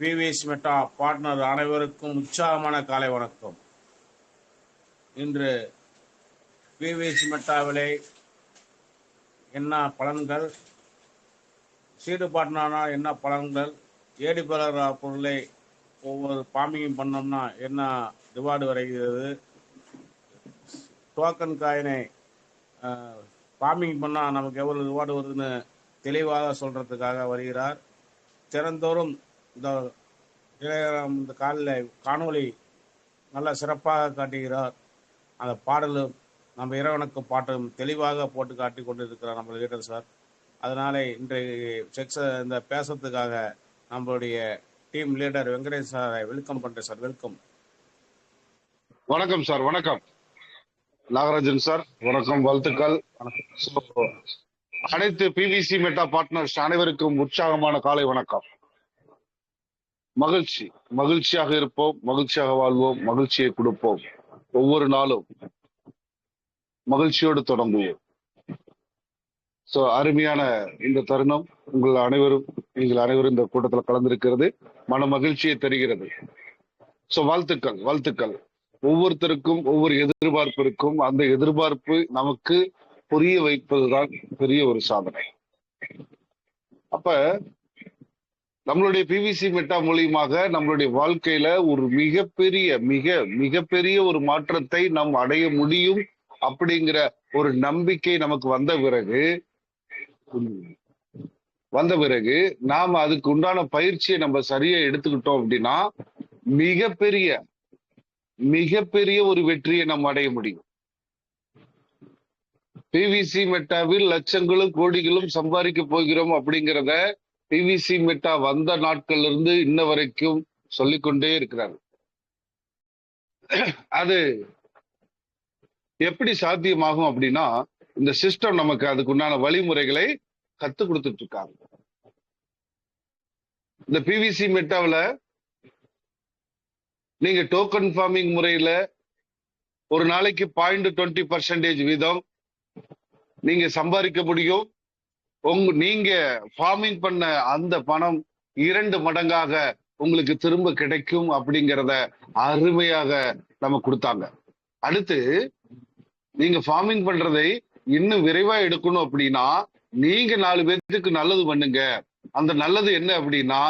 PVS meta partner அனைவருக்கும் உற்சாகமான காலை வணக்கம். இன்று பிவிஎஸ் மெட்டாவிலே என்ன பலன்கள், சீடு பார்ட்னர்னால் என்ன பலன்கள், ஏடிபலர் பொருளை ஒவ்வொரு ஃபார்மிங் பண்ணோம்னா என்ன ரிவார்டு வருகிறது, டோக்கன் காயினை ஃபார்மிங் பண்ணால் நமக்கு எவ்வளோ ரிவார்டு வருதுன்னு தெளிவாக சொல்கிறதுக்காக வருகிறார். திறந்தோறும் இந்த காலில் காணொளி நல்ல சிறப்பாக காட்டுகிறார். அந்த பாடலும் நம்ம இறைவனுக்கு பாட்டும் தெளிவாக போட்டு காட்டி கொண்டு இருக்கிறார் நம்ம லீடர் சார். அதனால இன்றைய இந்த பேசுறதுக்காக நம்மளுடைய டீம் லீடர் வெங்கடேஷ் சாரை வெல்கம் பண்றேன் சார். வெல்கம். வணக்கம் சார். வணக்கம் நாகராஜன் சார். வணக்கம், வாழ்த்துக்கள். அனைத்து பிவிசி மெட்டா பார்ட்னர்ஸ் அனைவருக்கும் உற்சாகமான காலை வணக்கம். மகிழ்ச்சியாக இருப்போம், மகிழ்ச்சியாக வாழ்வோம், மகிழ்ச்சியை கொடுப்போம். ஒவ்வொரு நாளும் மகிழ்ச்சியோடு தொடங்குவோம். அருமையான இந்த தருணம் நீங்கள் அனைவரும் இந்த கூட்டத்தில் கலந்திருக்கிறது மன மகிழ்ச்சியை தருகிறது. வாழ்த்துக்கள். ஒவ்வொருத்தருக்கும் ஒவ்வொரு எதிர்பார்ப்பு இருக்கும். அந்த எதிர்பார்ப்பு நமக்கு புரிய வைப்பதுதான் பெரிய ஒரு சாதனை. அப்ப நம்மளுடைய பிவிசி மெட்டா மூலியமாக நம்மளுடைய வாழ்க்கையில ஒரு மிகப்பெரிய ஒரு மாற்றத்தை நாம் அடைய முடியும் அப்படிங்கிற ஒரு நம்பிக்கை நமக்கு வந்த பிறகு நாம அதுக்கு உண்டான பயிற்சியை நம்ம சரியா எடுத்துக்கிட்டோம் அப்படின்னா மிகப்பெரிய ஒரு வெற்றியை நம்ம அடைய முடியும். பிவிசி மெட்டாவில் லட்சங்களும் கோடிகளும் சம்பாதிக்க போகிறோம் அப்படிங்கிறத பிவிசி மெட்டா வந்த நாட்கள்ல இருந்து இன்ன வரைக்கும் சொல்லிக்கொண்டே இருக்கிறார். அது எப்படி சாத்தியமாகும் அப்படின்னா, இந்த சிஸ்டம் நமக்கு அதுக்கு உண்டான வழிமுறைகளை கத்து கொடுத்துட்டு இருக்காங்க. இந்த பிவிசி மெட்டாவில் நீங்க டோக்கன் ஃபார்மிங் முறையில ஒரு நாளைக்கு 0.20% வீதம் நீங்க சம்பாதிக்க முடியும். நீங்க ஃபார்மிங் பண்ண அந்த பணம் 2 மடங்காக உங்களுக்கு திரும்ப கிடைக்கும் அப்படிங்கிறத அருமையாக நம்ம கொடுத்தாங்க. அடுத்து நீங்க ஃபார்மிங் பண்றதை இன்னும் விரைவா எடுக்கணும் அப்படின்னா நீங்க 4 பேருக்கு நல்லது பண்ணுங்க. அந்த நல்லது என்ன அப்படின்னா,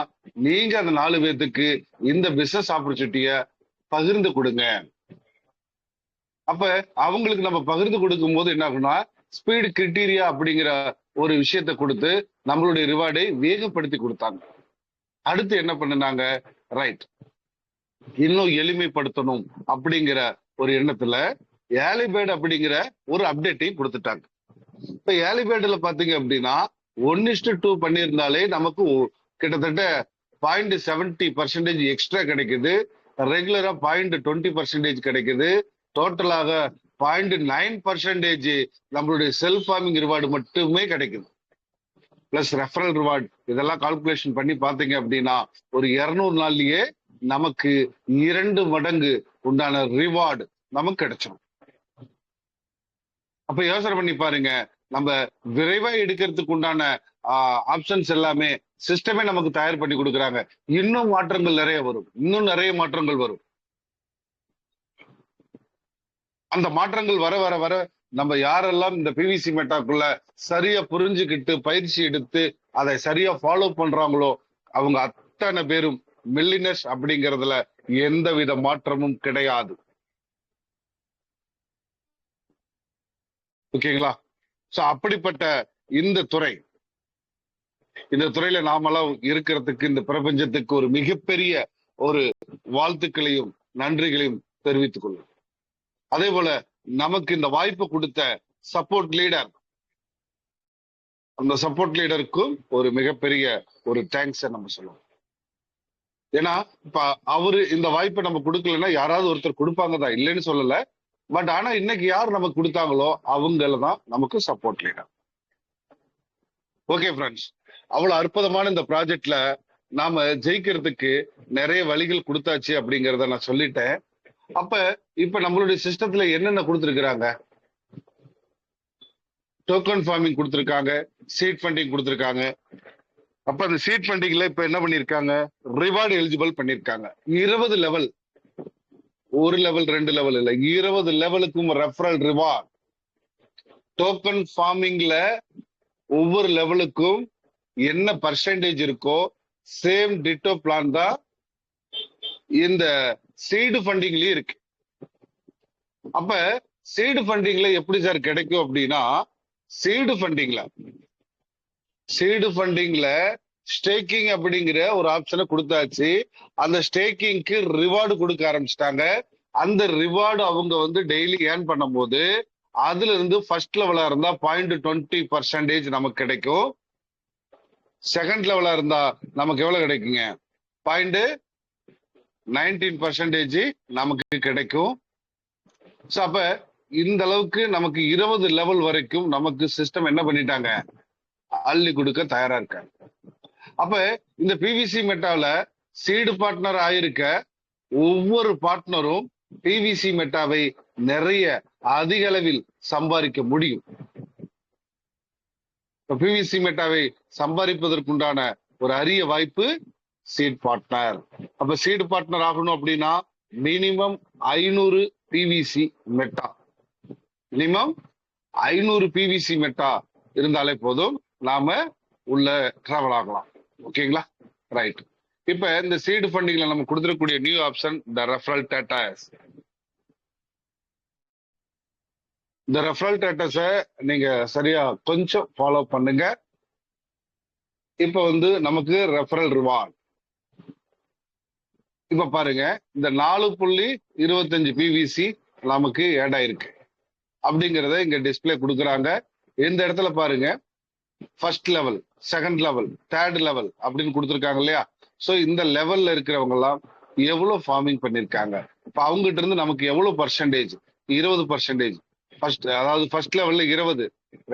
நீங்க அந்த 4 பேருக்கு இந்த பிசினஸ் ஆப்பர்ச்சுனிட்டிய பகிர்ந்து கொடுங்க. அப்ப அவங்களுக்கு நம்ம பகிர்ந்து கொடுக்கும் போது என்ன ஆகும்னா, ஸ்பீடு கிரிட்டீரியா அப்படிங்கிற ஒரு விஷயத்தை கொடுத்து நம்மளுடைய ரிவார்டை வேகப்படுத்தி கொடுத்தாங்க. அடுத்து என்ன பண்ணுனாங்க, ரைட் இன்னும் எளிமைப்படுத்தணும் அப்படிங்கிற ஒரு எண்ணத்துல ஏலிபேட் அப்படிங்கிற ஒரு அப்டேட்டையும் கொடுத்துட்டாங்க. இப்ப ஏலிபேட்ல பாத்தீங்க அப்படின்னா 1:2 பண்ணியிருந்தாலே நமக்கு கிட்டத்தட்ட 0.70% எக்ஸ்ட்ரா கிடைக்குது. ரெகுலரா 0.20% கிடைக்குது. டோட்டலாக 0.9% நம்மளுடைய செல்ஃப் ஃபார்மிங் ரிவார்டு மட்டுமே கிடைக்குது. பிளஸ் ரெஃபரல் ரிவார்டு இதெல்லாம் கால்குலேஷன் பண்ணி பாத்தீங்க அப்படின்னா ஒரு 200 நாள்லயே நமக்கு 2 மடங்கு உண்டான ரிவார்டு நமக்கு கிடைச்சிடும். அப்ப யோசனை பண்ணி பாருங்க, நம்ம விரைவா எடுக்கிறதுக்கு உண்டான ஆப்ஷன்ஸ் எல்லாமே சிஸ்டமே நமக்கு தயார் பண்ணி கொடுக்குறாங்க. இன்னும் மாற்றங்கள் நிறைய மாற்றங்கள் வரும். அந்த மாற்றங்கள் வர நம்ம யாரெல்லாம் இந்த பிவிசி மெட்டாக்குள்ள சரியா புரிஞ்சுக்கிட்டு பயிற்சி எடுத்து அதை சரியா ஃபாலோ பண்றாங்களோ அவங்க அத்தனை பேரும் மில்லினர்ஸ் அப்படிங்கிறதுல எந்தவித மாற்றமும் கிடையாது. ஓகேங்களா? அப்படிப்பட்ட இந்த துறையில நாமெல்லாம் இருக்கிறதுக்கு இந்த பிரபஞ்சத்துக்கு ஒரு மிகப்பெரிய ஒரு வாழ்த்துக்களையும் நன்றிகளையும் தெரிவித்துக் கொள்ளும். அதே போல நமக்கு இந்த வாய்ப்பு கொடுத்த சப்போர்ட் லீடர், அந்த சப்போர்ட் லீடருக்கும் ஒரு மிகப்பெரிய ஒரு தேங்க்ஸ் நம்ம சொல்லுவோம். ஏன்னா இப்ப அவரு இந்த வாய்ப்பை நம்ம கொடுக்கலன்னா யாராவது ஒருத்தர் கொடுப்பாங்க தான், இல்லைன்னு சொல்லல. பட் ஆனா இன்னைக்கு யார் நமக்கு கொடுத்தாங்களோ அவங்களதான் நமக்கு சப்போர்ட் லீடர். ஓகே ஃப்ரெண்ட்ஸ், அவ்வளவு அற்புதமான இந்த ப்ராஜெக்ட்ல நாம ஜெயிக்கிறதுக்கு நிறைய வழிகள் கொடுத்தாச்சு அப்படிங்கிறத நான் சொல்லிட்டேன். அப்ப இப்ப நம்மளுடைய சிஸ்டத்துல என்னென்ன கொடுத்துருக்காங்க, டோக்கன் ஃபார்மிங் கொடுத்துருக்காங்க, சீட் ஃபண்டிங் கொடுத்துருக்காங்க, அப்ப அந்த சீட் ஃபண்டிங்ல இப்ப என்ன பண்ணிருக்காங்க, ரிவார்டு எலிஜிபிள் பண்ணிருக்காங்க. 20 லெவல், ஒரு லெவல் 2 லெவல் இல்ல, 20 லெவலுக்கும் ரெஃபரல் ரிவார்ட். டோக்கன் ஃபார்மிங்ல ஒவ்வொரு லெவலுக்கும் என்ன பர்சன்டேஜ் இருக்கோ சேம் டிட்டோ பிளான் தான் இந்த சீடு ஃபண்டிங்லயும் இருக்கு. அப்ப சீடு ஃபண்டிங்ல எப்படி சார் கிடைக்கும் அப்படின்னா, சீடு ஃபண்டிங்ல ஸ்டேக்கிங் அப்படிங்கிற ஒரு ஆப்ஷனை கொடுத்தாச்சு. அந்த ஸ்டேக்கிங்க்கு ரிவார்டு கொடுக்க ஆரம்பிச்சிட்டாங்க. அந்த ரிவார்டு அவங்க வந்து டெய்லி ஏர்ன் பண்ணும்போது அதுல இருந்து ஃபர்ஸ்ட் லெவலா இருந்தா 0.20% நமக்கு கிடைக்கும். செகண்ட் லெவலா இருந்தா நமக்கு எவ்வளவு கிடைக்குங்க, 0.19% நமக்கு கிடைக்கும். சோ அப்ப இந்த அளவுக்கு நமக்கு 20 லெவல் வரைக்கும் நமக்கு சிஸ்டம் என்ன பண்ணிட்டாங்க, அள்ளி கொடுக்க தயாரா இருக்காங்க. அப்ப இந்த பிவிசி மெட்டால சீடு பார்ட்னர் ஆயிருக்க ஒவ்வொரு பார்ட்னரும் பிவிசி மெட்டாவை நிறைய அதிக அளவில் சம்பாதிக்க முடியும். பிவிசி மெட்டாவை சம்பாதிப்பதற்குண்டான ஒரு அரிய வாய்ப்பு சீட் பார்ட்னர். அப்ப சீடு பார்ட்னர் ஆகணும் அப்படின்னா minimum 500 PVC meta, minimum 500 PVC meta இருந்தாலே போதும், நாம உள்ள டிராவல் ஆகலாம். ஓகேங்களா, ரைட். இப்ப இந்த சீடு ஃபண்டிங்ல நம்ம கொடுத்துருக்கக்கூடிய நியூ ஆப்ஷன் த ரெஃபரல் டேட்டாஸ். இந்த ரெஃபரல் டேட்டாஸ நீங்க சரியா கொஞ்சம் ஃபாலோ பண்ணுங்க. இப்ப வந்து நமக்கு ரெஃபரல் ரிவார்ட் இப்ப பாருங்க, இந்த 4.25 பிவிசி நமக்கு ஆட் ஆயிருக்கு அப்படிங்கறத இங்க டிஸ்பிளே கொடுக்குறாங்க. இந்த இடத்துல பாருங்க, first level, second level, third level அப்படின்னு கொடுத்துருக்காங்க இல்லையா. சோ இந்த லெவல்ல இருக்கிறவங்க எல்லாம் எவ்வளவு ஃபார்மிங் பண்ணிருக்காங்க, இப்ப அவங்ககிட்ட இருந்து நமக்கு எவ்வளவு பர்சன்டேஜ், 20%. அதாவது ஃபர்ஸ்ட் லெவல்ல 20,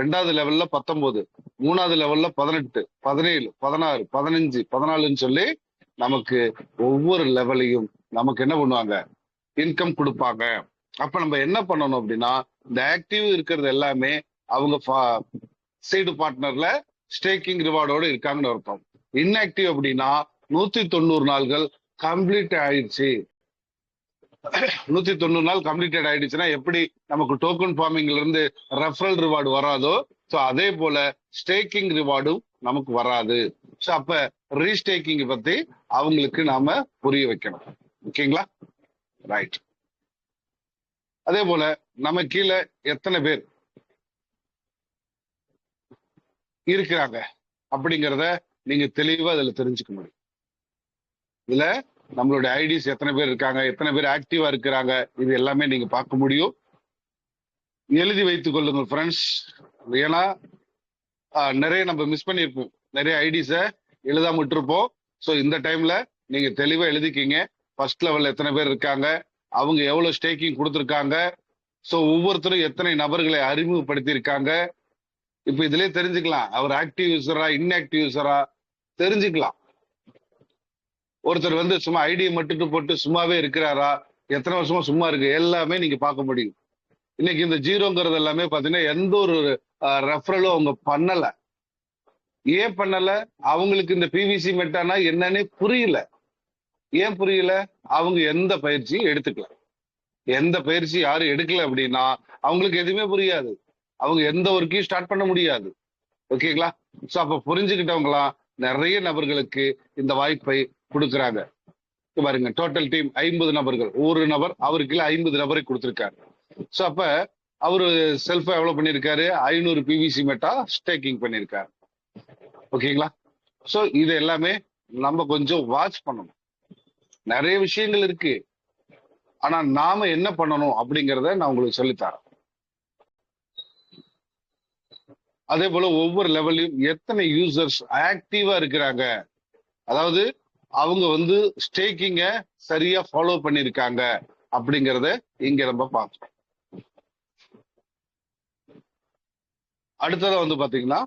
ரெண்டாவது லெவல்ல 19, மூணாவது லெவல்ல 18, 17, 16, 15, 14ன்னு சொல்லி நமக்கு ஒவ்வொரு லெவலையும் நமக்கு என்ன பண்ணுவாங்க, இன்கம் கொடுப்பாங்க. அப்ப நம்ம என்ன பண்ணணும் அப்படின்னா, இந்த ஆக்டிவ் இருக்கிறது எல்லாமே அவங்க சைடு பார்ட்னர்ல ஸ்டேக்கிங் ரிவார்டோட இருக்காங்கன்னு அர்த்தம். இன்ஆக்டிவ் அப்படின்னா 190 நாள்கள் கம்ப்ளீட் ஆயிடுச்சு. 190 நாள் கம்ப்ளீட்டட் ஆயிடுச்சுன்னா எப்படி நமக்கு டோக்கன் ஃபார்மிங்ல இருந்து ரெஃபரல் ரிவார்டு வராதோ, சோ அதே போல ஸ்டேக்கிங் ரிவார்டும் நமக்கு வராது. சோ அப்ப ரீஸ்டேக்கிங் பத்தி அவங்களுக்கு நாம புரிய வைக்கணும். ஓகேங்களா, ரைட். அதே போல நம்ம கீழே எத்தனை பேர் இருக்கிறாங்க அப்படிங்கிறத நீங்க தெளிவா அதுல தெரிஞ்சுக்க முடியும். இதுல நம்மளுடைய ஐடிஸ் எத்தனை பேர் இருக்காங்க, எத்தனை பேர் ஆக்டிவா இருக்கிறாங்க, இது எல்லாமே நீங்க பார்க்க முடியும். எழுதி வைத்துக் கொள்ளுங்க ஃப்ரெண்ட்ஸ். ஏன்னா நிறைய நம்ம மிஸ் பண்ணிருப்போம், நிறைய ஐடிஸ எழுதாம விட்டுருப்போம். ஸோ இந்த டைம்ல நீங்க தெளிவா எழுதிக்கிங்க. ஃபர்ஸ்ட் லெவல்ல எத்தனை பேர் இருக்காங்க, அவங்க எவ்வளவு ஸ்டேக்கிங் கொடுத்துருக்காங்க, ஸோ ஒவ்வொருத்தரும் எத்தனை நபர்களை அறிமுகப்படுத்தி இருக்காங்க. இப்ப இதுலயே தெரிஞ்சுக்கலாம் அவர் ஆக்டிவ் யூசரா இன்ஆக்டிவ் யூசரா தெரிஞ்சுக்கலாம். ஒருத்தர் வந்து சும்மா ஐடியை மட்டும் போட்டு சும்மாவே இருக்கிறாரா, எத்தனை வருஷமா சும்மா இருக்கு, எல்லாமே நீங்க பார்க்க முடியும். இன்னைக்கு இந்த ஜீரோங்கிறது எல்லாமே பாத்தீங்கன்னா எந்த ஒரு ரெஃபரலும் அவங்க பண்ணல. ஏன் பண்ணல, அவங்களுக்கு இந்த பிவிசி மெட்டானா என்னன்னே புரியல. ஏன் புரியல, அவங்க எந்த பயிற்சியும் எடுத்துக்கல. எந்த பயிற்சி யாரும் எடுக்கல அப்படின்னா அவங்களுக்கு எதுவுமே புரியாது, அவங்க எந்த ஒர்க்கையும் ஸ்டார்ட் பண்ண முடியாது. ஓகேங்களா, சோ அப்ப புரிஞ்சுக்கிட்டவங்களாம் நிறைய நபர்களுக்கு இந்த வாய்ப்பை கொடுக்குறாங்க. பாருங்க, டோட்டல் டீம் 50 நபர்கள், ஒரு நபர் அவருக்கு 50 நபரை கொடுத்திருக்காரு. சோ அப்ப அவரு செல்ஃபா எவ்வளவு பண்ணிருக்காரு, 500 பிவிசி மெட்டா ஸ்டேக்கிங் பண்ணிருக்காரு. ஓகேங்களா, சோ இது எல்லாமே நம்ம கொஞ்சம் வாட்ச் பண்ணணும். நிறைய விஷயங்கள் இருக்கு, ஆனா நாம என்ன பண்ணணும் அப்படிங்கறத நான் உங்களுக்கு சொல்லித்தரேன். அதே போல ஒவ்வொரு லெவல்லையும் எத்தனை யூசர்ஸ் ஆக்டிவா இருக்கிறாங்க, அதாவது அவங்க வந்து ஸ்டேக்கிங்க சரியா ஃபாலோ பண்ணிருக்காங்க அப்படிங்கறத இங்க நம்ம பார்க்கணும். அடுத்ததா வந்து பாத்தீங்கன்னா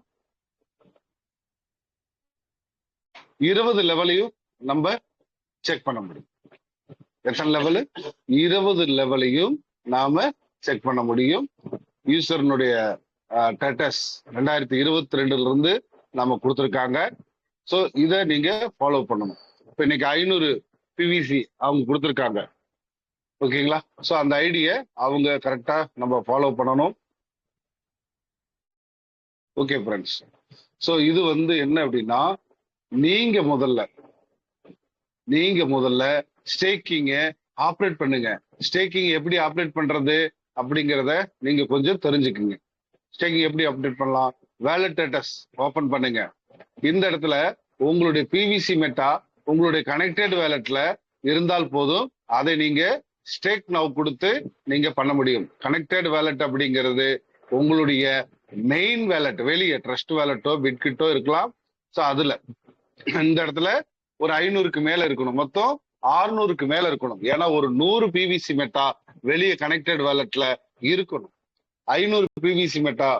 20 லெவலையும் நம்ம செக் பண்ண முடியும். எத்தனை லெவலு, 20 லெவலையும் நாம செக் பண்ண முடியும். யூசர்னுடைய ஸ்டேட்டஸ் 2022 இருந்து நாம கொடுத்துருக்காங்க. ஸோ இதை நீங்க ஃபாலோ பண்ணணும். இப்போ இன்னைக்கு 500 பிவிசி அவங்க கொடுத்துருக்காங்க, ஓகேங்களா? ஸோ அந்த ஐடியை அவங்க கரெக்டா நம்ம ஃபாலோ பண்ணணும். ஓகே ஃப்ரெண்ட்ஸ், ஸோ இது என்ன அப்படின்னா, நீங்க முதல்ல ஸ்டேக்கிங்க ஆப்ரேட் பண்ணுங்க. ஸ்டேக்கிங் எப்படி ஆப்ரேட் பண்றது அப்படிங்கிறத நீங்க கொஞ்சம் தெரிஞ்சுக்குங்க. ஸ்டேக்கிங் எப்படி ஆப்ரேட் பண்ணலாம்? வேலட் ஸ்டேட்டஸ் ஓபன் பண்ணுங்க. இந்த இடத்துல உங்களுடைய பிவிசி மெட்டா உங்களுடைய கனெக்டட் வேலட்ல இருந்தால் போதும். அதை நீங்க ஸ்டேக் நவ் கொடுத்து நீங்க பண்ண முடியும். கனெக்டட் வேலட் அப்படிங்கிறது உங்களுடைய மெயின் வேலட், வெளியே ட்ரஸ்ட் வேலட்டோ பிட்கிட்டோ இருக்கலாம். ஸோ அதுல இந்த இடத்துல ஒரு 500க்கு மேல இருக்கணும், மொத்தம் 600க்கு மேல இருக்கணும். ஏன்னா ஒரு 100 பிவிசி மெட்டா வெளியே கனெக்டட் வேலட்ல இருக்கணும். 500 பிவிசி மெட்டா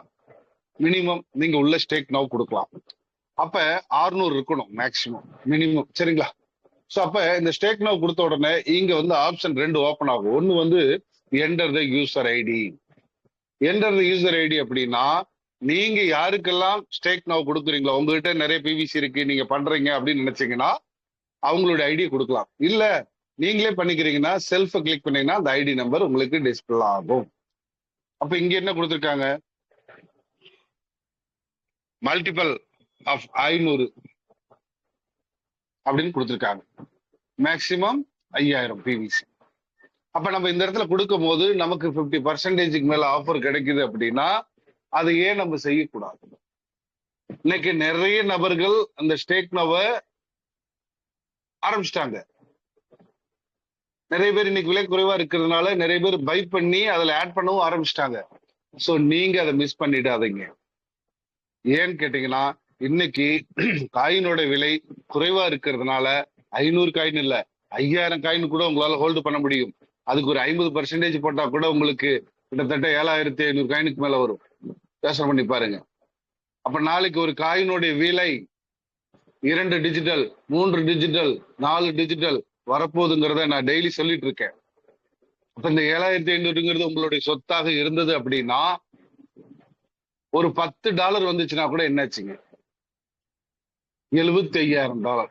மினிமம் நீங்க உள்ள ஸ்டேக் நவ் கொடுக்கலாம். அப்ப 600 இருக்கணும் மேக்சிமம் மினிமம், சரிங்களா? ஸோ அப்ப இந்த ஸ்டேக் நவ் கொடுத்த உடனே இங்க ஆப்ஷன் 2 ஓப்பன் ஆகும். ஒன்னு enter the user ID. Enter the user ID அப்படின்னா, நீங்க யாருக்கெல்லாம் ஸ்டேக் நவ் கொடுக்குறீங்களோ, உங்ககிட்ட நிறைய பிவிசி இருக்கு நீங்க பண்றீங்க அப்படின்னு நினைச்சீங்கன்னா அவங்களுடைய ஐடி கொடுக்கலாம். இல்ல நீங்களே பண்ணிக்கிறீங்கன்னா செல்ஃப் கிளிக் பண்ணீங்கன்னா அந்த ஐடி நம்பர் உங்களுக்கு டிஸ்பிளே ஆகும். அப்ப இங்க என்ன கொடுத்துருக்காங்க? மல்டிபிள் ஆஃப் 500 அப்படின்னு கொடுத்துருக்காங்க. Maximum 5000 PVC. அப்ப நம்ம இந்த இடத்துல கொடுக்கும் போது நமக்கு 50% மேல ஆஃபர் கிடைக்குது அப்படின்னா அதை ஏன் நம்ம செய்யக்கூடாது? இன்னைக்கு நிறைய நபர்கள் அந்த ஸ்டேக் நவ ஆரம்பிச்சிட்டாங்க. நிறைய பேர் இன்னைக்கு விலை குறைவா இருக்கிறதுனால நிறைய பேர் பை பண்ணி அதுல ஆட் பண்ணவும் ஆரம்பிச்சிட்டாங்க. சோ நீங்க அதை மிஸ் பண்ணிடாதீங்க. ஏன்னு கேட்டீங்கன்னா, இன்னைக்கு காயினோட விலை குறைவா இருக்கிறதுனால 500 காயின் இல்ல 5000 காயின் கூட உங்களால ஹோல்டு பண்ண முடியும். அதுக்கு ஒரு 50% போட்டா கூட உங்களுக்கு கிட்டத்தட்ட 7500 காயினுக்கு மேல வரும். யோசனை பண்ணி பாருங்க. அப்ப நாளைக்கு ஒரு காயினுடைய விலை 2 டிஜிட்டல், 3 டிஜிட்டல், 4 டிஜிட்டல் வரப்போகுதுங்கிறத நான் டெய்லி சொல்லிட்டு இருக்கேன். அப்ப இந்த 7500ங்கிறது உங்களுடைய சொத்தாக இருந்தது அப்படின்னா ஒரு $10 வந்துச்சுன்னா கூட என்னாச்சுங்க? $75,000.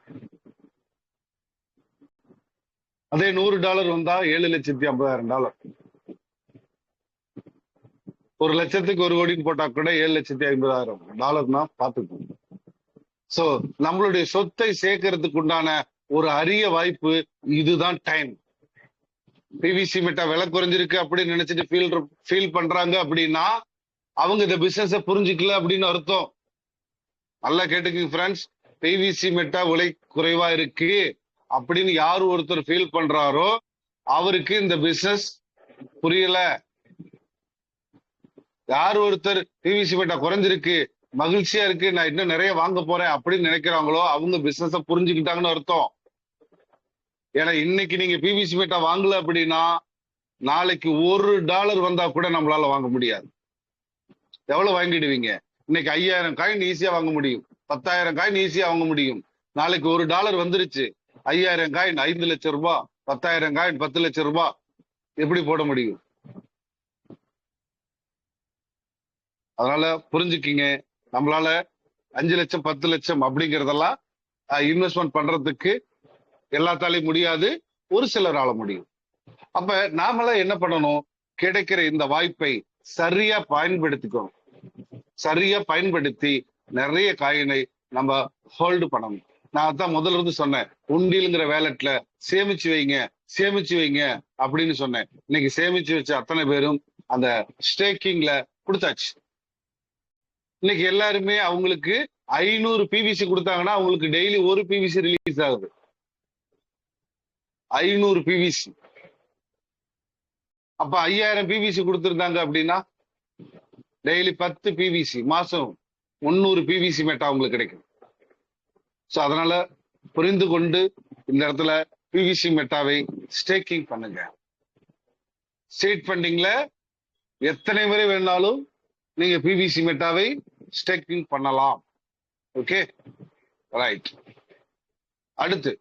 அதே $100 வந்தா $7,50,000. 1 லட்சத்துக்கு 1 கோடின்னு போட்டா கூட $7,50,000 பாத்துக்கோங்க. சோ நம்மளுடைய சொத்தை சேர்க்கறதுக்கு உண்டான ஒரு அரிய வாய்ப்பு இதுதான். டைம். பிவிசி மெட்டா விலை குறைஞ்சிருக்கு அப்படின்னு நினைச்சிட்டு ஃபீல் பண்றாங்க அப்படின்னா அவங்க இந்த பிசினஸ் புரிஞ்சுக்கல அப்படின்னு அர்த்தம். நல்லா கேட்டுக்கங்க ஃப்ரெண்ட்ஸ். பிவிசி மெட்டா விலை குறைவா இருக்கு அப்படின்னு யார் ஒருத்தர் ஃபீல் பண்றாரோ அவருக்கு இந்த பிசினஸ் புரியல. யார் ஒருத்தர் பிவிசி மெட்டா குறைஞ்சிருக்கு, மகிழ்ச்சியா இருக்கு, நான் இன்னும் நிறைய வாங்க போறேன் அப்படின்னு நினைக்கிறாங்களோ அவங்க பிசினஸ் புரிஞ்சுக்கிட்டாங்கன்னு அர்த்தம். ஏன்னா இன்னைக்கு நீங்க பிவிசி மெட்டா வாங்கல அப்படின்னா நாளைக்கு $1 வந்தா கூட நம்மளால வாங்க முடியாது. எவ்வளவு வாங்கிடுவீங்க? இன்னைக்கு 5000 காயின் ஈஸியா வாங்க முடியும், 10,000 காயின் ஈஸியா வாங்க முடியும். நாளைக்கு $1 வந்துருச்சு, 5000 காயின் 5 லட்சம் ரூபாய், 10,000 காயின் 10 லட்சம் ரூபாய் எப்படி போட முடியும்? அதனால புரிஞ்சுக்கிங்க. நம்மளால 5 லட்சம் 10 லட்சம் அப்படிங்கறதெல்லாம் இன்வெஸ்ட்மெண்ட் பண்றதுக்கு எல்லாத்தாலையும் முடியாது, ஒரு சிலரால முடியும். அப்ப நாமெல்லாம் என்ன பண்ணணும்? கிடைக்கிற இந்த வாய்ப்பை சரியா பயன்படுத்திக்கணும். சரியா பயன்படுத்தி நிறைய காயினை நம்ம ஹோல்டு பண்ணணும். நான் அதான் முதல்ல இருந்து சொன்னேன், உண்டியல்ங்கிற வேலட்ல சேமிச்சு வைங்க அப்படின்னு சொன்னேன். இன்னைக்கு சேமிச்சு வச்ச அத்தனை பேரும் அந்த ஸ்டேக்கிங்ல கொடுத்தாச்சு. இன்னைக்கு எல்லாருமே அவங்களுக்கு 500 பிவிசி கொடுத்தாங்கன்னா அவங்களுக்கு டெய்லி 1 பிவிசி ரிலீஸ் ஆகுது. 500 பிவிசி. அப்ப 5000 பிவிசி கொடுத்திருந்தாங்க அப்படின்னா டெய்லி 10 பிவிசி, மாசம் 300 பிவிசி மெட்டா உங்களுக்கு கிடைக்கும். சோ அதனால புரிந்து கொண்டு இந்த இடத்துல பிவிசி மெட்டாவை ஸ்டேக்கிங் பண்ணுங்க. ஸ்டேட் ஃபண்டிங்ல எத்தனை முறை வேணாலும் நீங்க பிவிசி மெட்டாவை ஸ்டேக்கிங் பண்ணலாம். Okay, right. அடுத்து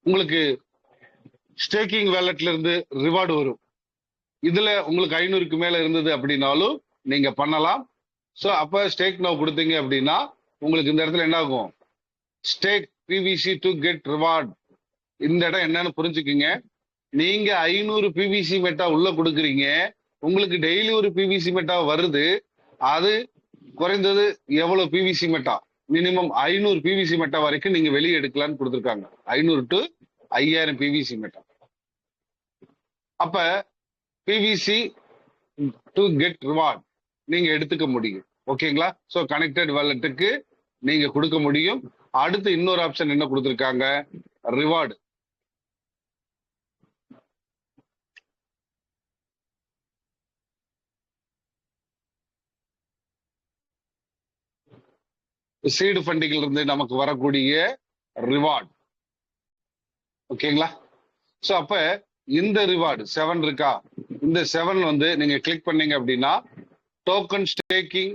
உங்களுக்கு ஸ்டேக்கிங் வேலட்ல இருந்து ரிவார்டு வரும். இதுல உங்களுக்கு 500க்கு மேல இருந்தது அப்படின்னாலும் நீங்க பண்ணலாம். ஸோ அப்ப ஸ்டேக் நவ் கொடுத்தீங்க அப்படின்னா உங்களுக்கு இந்த இடத்துல என்ன ஆகும், stake PVC to get reward. இந்த இடம் என்னன்னு புரிஞ்சுக்குங்க. நீங்க 500 பிவிசி மெட்டா உள்ள கொடுக்குறீங்க, உங்களுக்கு டெய்லி ஒரு பிவிசி மெட்டா வருது. அது குறைந்தது எவ்வளவு PVC meta, minimum 500 PVC meta வரைக்கும் நீங்க வெளியே எடுக்கலாம்னு கொடுத்துருக்காங்க. 500 டு 5000 பிவிசி மெட்டா. அப்ப பிவிசி டு கெட் ரிவார்ட் நீங்க எடுத்துக்க முடியும். ஓகேங்களா? சோ கனெக்டட் வாலெட்டுக்கு நீங்க கொடுக்க முடியும். அடுத்து இன்னொரு ஆப்ஷன் என்ன கொடுத்துருக்காங்க, ரிவார்டு. சீடு ஃபண்டிங்ல இருந்து நமக்கு வரக்கூடிய ரிவார்டு. ஓகேங்களா? சோ அப்ப இந்த ரிவார்டு 7 இருக்கா, இந்த 7 வந்து நீங்க கிளிக் பண்ணீங்க அப்படின்னா token staking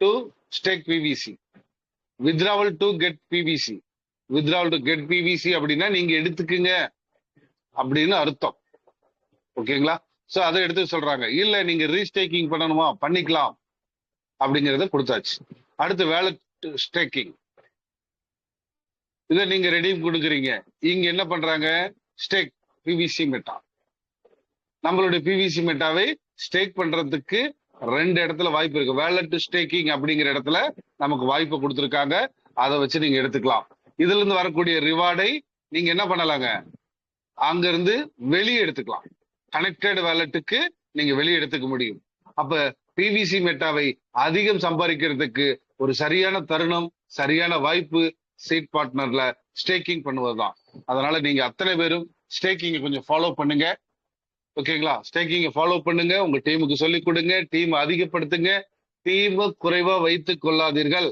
to stake PVC, withdrawal to get PVC. Withdrawal to get PVC அப்படின்னா நீங்க எடுத்துக்குங்க அப்படின்னு அர்த்தம். ஓகேங்களா? சோ அதை எடுத்து சொல்றாங்க. இல்ல நீங்க ரீஸ்டேக்கிங் பண்ணணுமா, பண்ணிக்கலாம் அப்படிங்கறத கொடுத்தாச்சு. அடுத்து வேலட் ஸ்டேக்கிங், இதை நீங்க ரெடீம் கொடுக்குறீங்க. இங்க என்ன பண்றாங்க, ஸ்டேக் பிவிசி மெட்டா. நம்மளுடைய பிவிசி மெட்டாவை ஸ்டேக் பண்றதுக்கு 2 இடத்துல வாய்ப்பு இருக்கு. வேலட் ஸ்டேக்கிங் அப்படிங்கிற இடத்துல நமக்கு வாய்ப்பு கொடுத்துருக்காங்க. அதை வச்சு நீங்க எடுத்துக்கலாம். இதுல இருந்து வரக்கூடிய ரிவார்டை நீங்க என்ன பண்ணலாங்க, அங்க இருந்து வெளியே எடுத்துக்கலாம். கனெக்டட் வேலட்டுக்கு நீங்க வெளியே எடுத்துக்க முடியும். அப்ப பிவிசி மெட்டாவை அதிகம் சம்பாதிக்கிறதுக்கு ஒரு சரியான தருணம், சரியான வாய்ப்பு சீட் பார்ட்னர்ல ஸ்டேக்கிங் பண்ணுவதுதான். அதனால நீங்க அத்தனை பேரும் ஸ்டேக்கிங் கொஞ்சம் ஃபாலோ பண்ணுங்க. ஓகேங்களா? ஸ்டேக்கிங் ஃபாலோ பண்ணுங்க, உங்க டீமுக்கு சொல்லிக் கொடுங்க, டீம் அதிகப்படுத்துங்க, டீம் குறைவா வைத்துக் கொள்ளாதீர்கள்.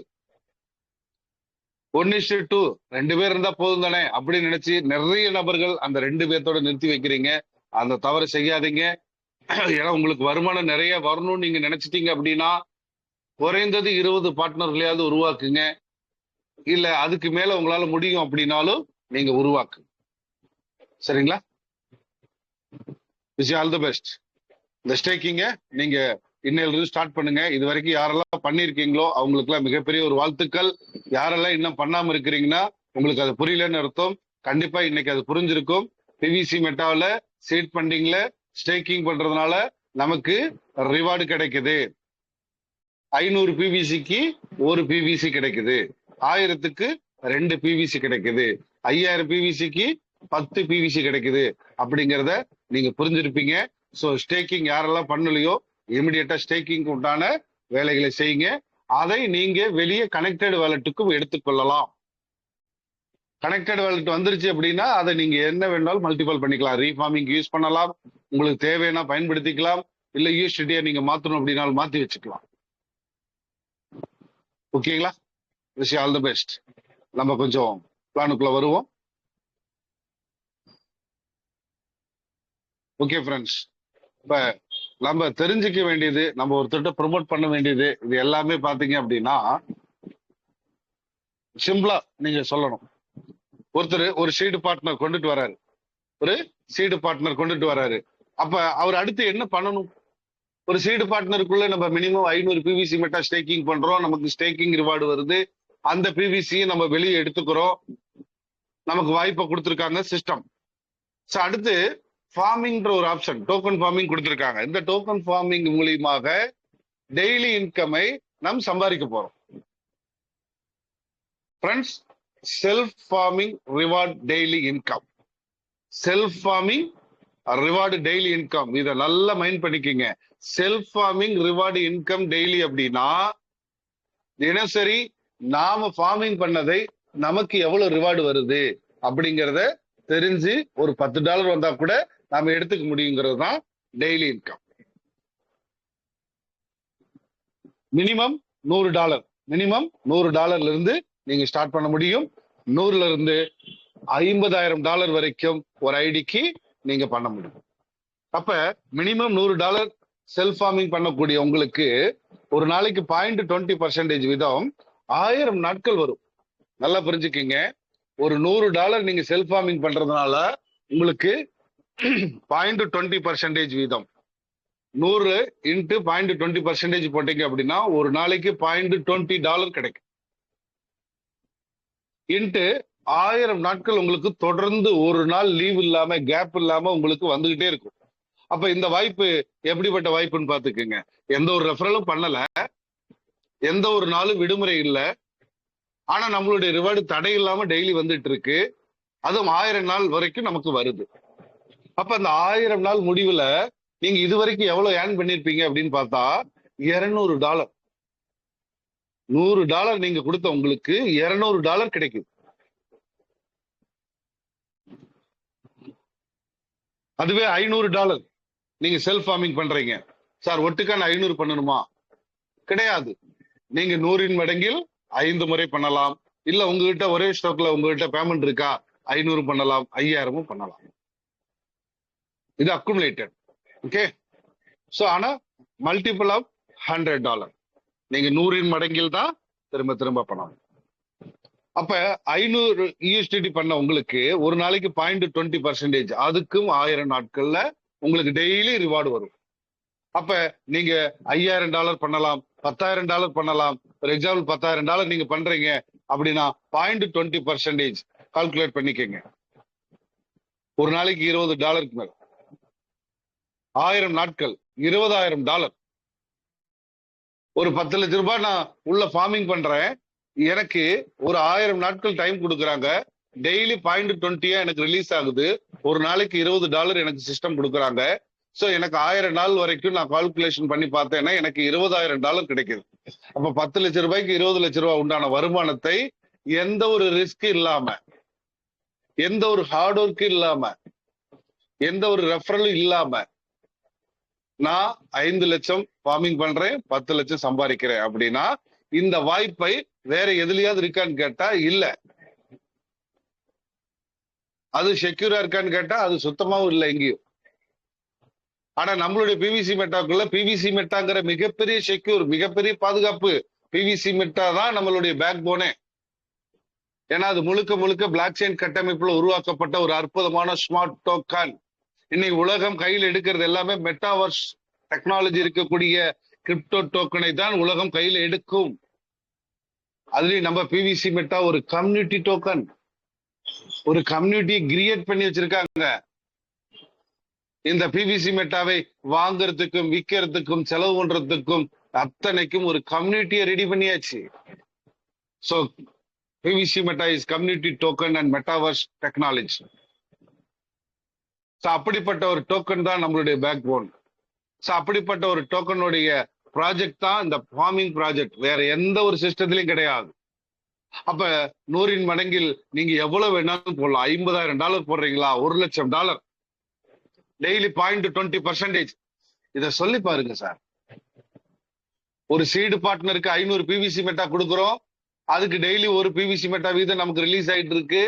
1:2 2 பேர் இருந்தா போதும் தானே அப்படின்னு நினைச்சு நிறைய நபர்கள் அந்த 2 பேர்த்தோட நிறுத்தி வைக்கிறீங்க. அந்த தவறு செய்யாதீங்க. ஏன்னா உங்களுக்கு வருமானம் நிறைய வரணும்னு நீங்க நினைச்சிட்டீங்க அப்படின்னா குறைந்தது 20 பார்ட்னர்களையாவது உருவாக்குங்க. இல்ல அதுக்கு மேல உங்களால முடியும் அப்படின்னாலும் நீங்க உருவாக்கு. சரிங்களா? Wish all the best. இந்த ஸ்டேக்கிங்க நீங்க இன்னையிலிருந்து ஸ்டார்ட் பண்ணுங்க. இது வரைக்கும் யாரெல்லாம் பண்ணிருக்கீங்களோ அவங்களுக்கு எல்லாம் மிகப்பெரிய ஒரு வாழ்த்துக்கள். யாரெல்லாம் இன்னும் பண்ணாம இருக்கிறீங்கன்னா உங்களுக்கு அது புரியலன்னு அர்த்தம். கண்டிப்பா இன்னைக்கு அது புரிஞ்சிருக்கும். பிவிசி மெட்டாவில் சீட் ஃபண்டிங்ல ஸ்டேக்கிங் பண்றதுனால நமக்கு ரிவார்டு கிடைக்குது. 500 பிவிசிக்கு 1 பிவிசி கிடைக்குது, 1000க்கு 2 பிவிசி கிடைக்குது, 5000 பிவிசிக்கு 10 பிவிசி கிடைக்குது அப்படிங்கிறத நீங்க புரிஞ்சிருப்பீங்க. சோ ஸ்டேக்கிங் யாரெல்லாம் பண்ணலையோ இமிடியேட்டா ஸ்டேக்கிங் உண்டான வேலைகளை செய்யுங்க. அதை நீங்க வெளியே கனெக்டட் வாலெட்டுக்கும் எடுத்துக்கொள்ளலாம். கனெக்டட் வாலெட் வந்துருச்சு அப்படின்னா அதை நீங்க என்ன வேணாலும் மல்டிபிள் பண்ணிக்கலாம். ரீஃபார்மிங் யூஸ் பண்ணலாம், உங்களுக்கு தேவைன்னா பயன்படுத்திக்கலாம், இல்ல யூஎஸ்டிடியை நீங்க மாத்தணும் அப்படின்னாலும் மாத்தி வச்சுக்கலாம். ஓகேங்களா? Wish all the best. நம்ம கொஞ்சம் பிளானுக்குள்ள வருவோம். ஓகே ஃப்ரெண்ட்ஸ், இப்ப நம்ம தெரிஞ்சுக்க வேண்டியது, நம்ம ஒருத்தர்கிட்ட ப்ரொமோட் பண்ண வேண்டியது, இது எல்லாமே பாத்தீங்க அப்படின்னா சிம்பிளா நீங்க சொல்லணும். ஒருத்தர் ஒரு சீடு பார்ட்னர் கொண்டுட்டு வராரு, ஒரு சீடு பார்ட்னர் கொண்டுட்டு வராரு. அப்ப அவர் அடுத்து என்ன பண்ணணும்? ஒரு சீடு பார்ட்னருக்குள்ள நம்ம மினிமம் 500 பிவிசி மெட்டா ஸ்டேக்கிங் பண்றோம், நமக்கு ஸ்டேக்கிங் ரிவார்டு வருது. அந்த பிவிசியை நம்ம வெளியே எடுத்துக்கிறோம், நமக்கு வாய்ப்பை கொடுத்துருக்காங்க சிஸ்டம். ஸோ அடுத்து ஃபார்மிங்ன்ற ஒரு ஆப்ஷன், டோக்கன் ஃபார்மிங் கொடுத்துருக்காங்க. இந்த டோக்கன் ஃபார்மிங் மூலியமாக டெய்லி இன்கமை நாம் சம்பாதிக்க போறோம். Friends, self farming reward daily income, self farming reward daily income, இதை நல்லா மைண்ட் பண்ணிக்கங்க. Self farming reward income daily அப்படின்னா தினசரி நாம ஃபார்மிங் பண்ணதை நமக்கு எவ்வளவு ரிவார்டு வருது அப்படிங்கிறத தெரிஞ்சு ஒரு $10 வந்தா கூட நாம எடுத்துக்க முடியுங்கிறது தான் டெய்லி இன்கம். மினிமம் $100, மினிமம் $100 இருந்து நீங்க ஸ்டார்ட் பண்ண முடியும். 100ல இருந்து $50,000 வரைக்கும் ஒரு ஐடிக்கு நீங்க பண்ண முடியும். அப்ப மினிமம் $100 செல்ஃப் ஃபார்மிங் பண்ணக்கூடிய உங்களுக்கு ஒரு நாளைக்கு 0.20% வீதம் 1000 நாட்கள் வரும். நல்லா புரிஞ்சுக்கீங்க. ஒரு $100 நீங்க செல்ஃப் ஃபார்மிங் பண்றதுனால உங்களுக்கு 0.20% வீதம் 100 இன்ட்டு $0.20% போட்டீங்க அப்படின்னா ஒரு நாளைக்கு $0.20 கிடைக்கும். இன்ட்டு 1000 நாட்கள் உங்களுக்கு தொடர்ந்து ஒரு நாள் லீவ் இல்லாம கேப் இல்லாம உங்களுக்கு வந்துகிட்டே இருக்கும். அப்ப இந்த வாய்ப்பு எப்படிப்பட்ட வாய்ப்புன்னு பாத்துக்கோங்க. எந்த ஒரு ரெஃபரலும் பண்ணல, எந்த ஒரு நாளும் விடுமுறை இல்லை, ஆனா நம்மளுடைய ரிவார்டு தடை இல்லாம டெய்லி வந்துட்டு இருக்கு. அதுவும் 1000 நாள் வரைக்கும் நமக்கு வருது. அப்ப அந்த 1000 நாள் முடிவுல நீங்க இது வரைக்கும் எவ்வளவு ஏர்ன் பண்ணிருப்பீங்க அப்படின்னு பார்த்தா $200. $100 நீங்க கொடுத்த உங்களுக்கு $200 கிடைக்குது. அதுவே $500 நீங்க செல்ஃப் ஃபார்மிங் பண்றீங்க. சார் ஒட்டுக்கா நான் 500 பண்ணணுமா? கிடையாது. நீங்க 100 மடங்கில் 5 முறை பண்ணலாம். இல்ல உங்ககிட்ட ஒரே ஸ்டாக்ல உங்ககிட்ட பேமெண்ட் இருக்கா, 500 பண்ணலாம், 5000 பண்ணலாம். இது அக்குமுலேட்டட். ஓகே. சோ ஆனா மல்டிபிள் ஆஃப் $100. நீங்க 100 மடங்கில் தான் திரும்ப திரும்ப பண்ணணும். அப்ப 500 ESTD பண்ண உங்களுக்கு ஒரு நாளைக்கு 0.20%, அதுக்கும் 1000 நாட்கள்ல உங்களுக்கு டெய்லி ரிவார்டு வரும். அப்ப நீங்க $5000 பண்ணலாம், $10,000 பண்ணலாம். ஃபார் எக்ஸாம்பிள் $10,000 நீங்க பண்றீங்க அப்படின்னா 0.20% கால்குலேட் பண்ணிக்கங்க. ஒரு நாளைக்கு $20 மேல 1000 நாட்கள் $20,000. ஒரு 10 லட்சம் ரூபாய் நான் உள்ள ஃபார்மிங் பண்றேன், எனக்கு ஒரு 1000 நாட்கள் டைம் கொடுக்குறாங்க. டெய்லி 0.20 எனக்கு ரிலீஸ் ஆகுது. ஒரு நாளைக்கு $20 எனக்கு சிஸ்டம் கொடுக்குறாங்க. சோ எனக்கு 1000 நாள் வரைக்கும் நான் கால்குலேஷன் பண்ணி பார்த்தேன்னா எனக்கு $20,000 கிடைக்குது. அப்ப 10 லட்சம் ரூபாய்க்கு 20 லட்சம் ரூபாய் உண்டான வருமானத்தை எந்த ஒரு ரிஸ்க் இல்லாம, எந்த ஒரு ஹார்ட் ஒர்க் இல்லாம, எந்த ஒரு ரெஃபரலும் இல்லாம நான் 5 லட்சம் ஃபார்மிங் பண்றேன், 10 லட்சம் சம்பாதிக்கிறேன் அப்படின்னா இந்த வாய்ப்பை வேற எதுலயாவது இருக்கான்னு கேட்டா இல்ல. அது செக்யூரா இருக்கான்னு கேட்டா அது சுத்தமாவும் இல்லை எங்கேயும். ஆனா நம்மளுடைய பிவிசி மெட்டாக்குள்ள பிவிசி மெட்டாங்கிற மிகப்பெரிய செக்யூர், மிகப்பெரிய பாதுகாப்பு பிவிசி மெட்டா தான் நம்மளுடைய பேக் போனே. ஏன்னா அது முழுக்க முழுக்க பிளாக் செயின் கட்டமைப்புல உருவாக்கப்பட்ட ஒரு அற்புதமான ஸ்மார்ட் டோக்கன். இன்னைக்கு உலகம் கையில் எடுக்கிறது எல்லாமே மெட்டாவர்ஸ் டெக்னாலஜி இருக்கக்கூடிய கிரிப்டோ டோக்கனை தான் உலகம் கையில் எடுக்கும். அதுலயும் நம்ம பிவிசி மெட்டா ஒரு கம்யூனிட்டி டோக்கன், ஒரு கம்யூனிட்டியை கிரியேட் பண்ணி வச்சிருக்காங்க. இந்த பிவிசி மெட்டாவை வாங்குறதுக்கும் விற்கிறதுக்கும் செலவு பண்றதுக்கும் அத்தனைக்கும் ஒரு கம்யூனிட்டியை ரெடி பண்ணியாச்சு. So PVC meta is community token and metaverse technology. அப்படிப்பட்ட ஒரு டோக்கன் தான் நம்மளுடைய பேக் போன். அப்படிப்பட்ட ஒரு டோக்கனுடைய ப்ராஜெக்ட் தான் இந்த ஃபார்மிங் ப்ராஜெக்ட். வேற எந்த ஒரு சிஸ்டத்திலையும் கிடையாது. அப்ப 100 மடங்கில் நீங்க எவ்வளவு வேணாலும் போடலாம். $50,000 போடுறீங்களா, $1,00,000 டெய்லி 0.20%. இத சொல்லி பாருங்க சார். ஒரு சீடு பார்ட்னருக்கு 500 பிவிசி மெட்டா கொடுக்குறோம். அதுக்கு டெய்லி ஒரு பிவிசி மெட்டா வீதம் நமக்கு ரிலீஸ் ஆயிட்டு இருக்கு.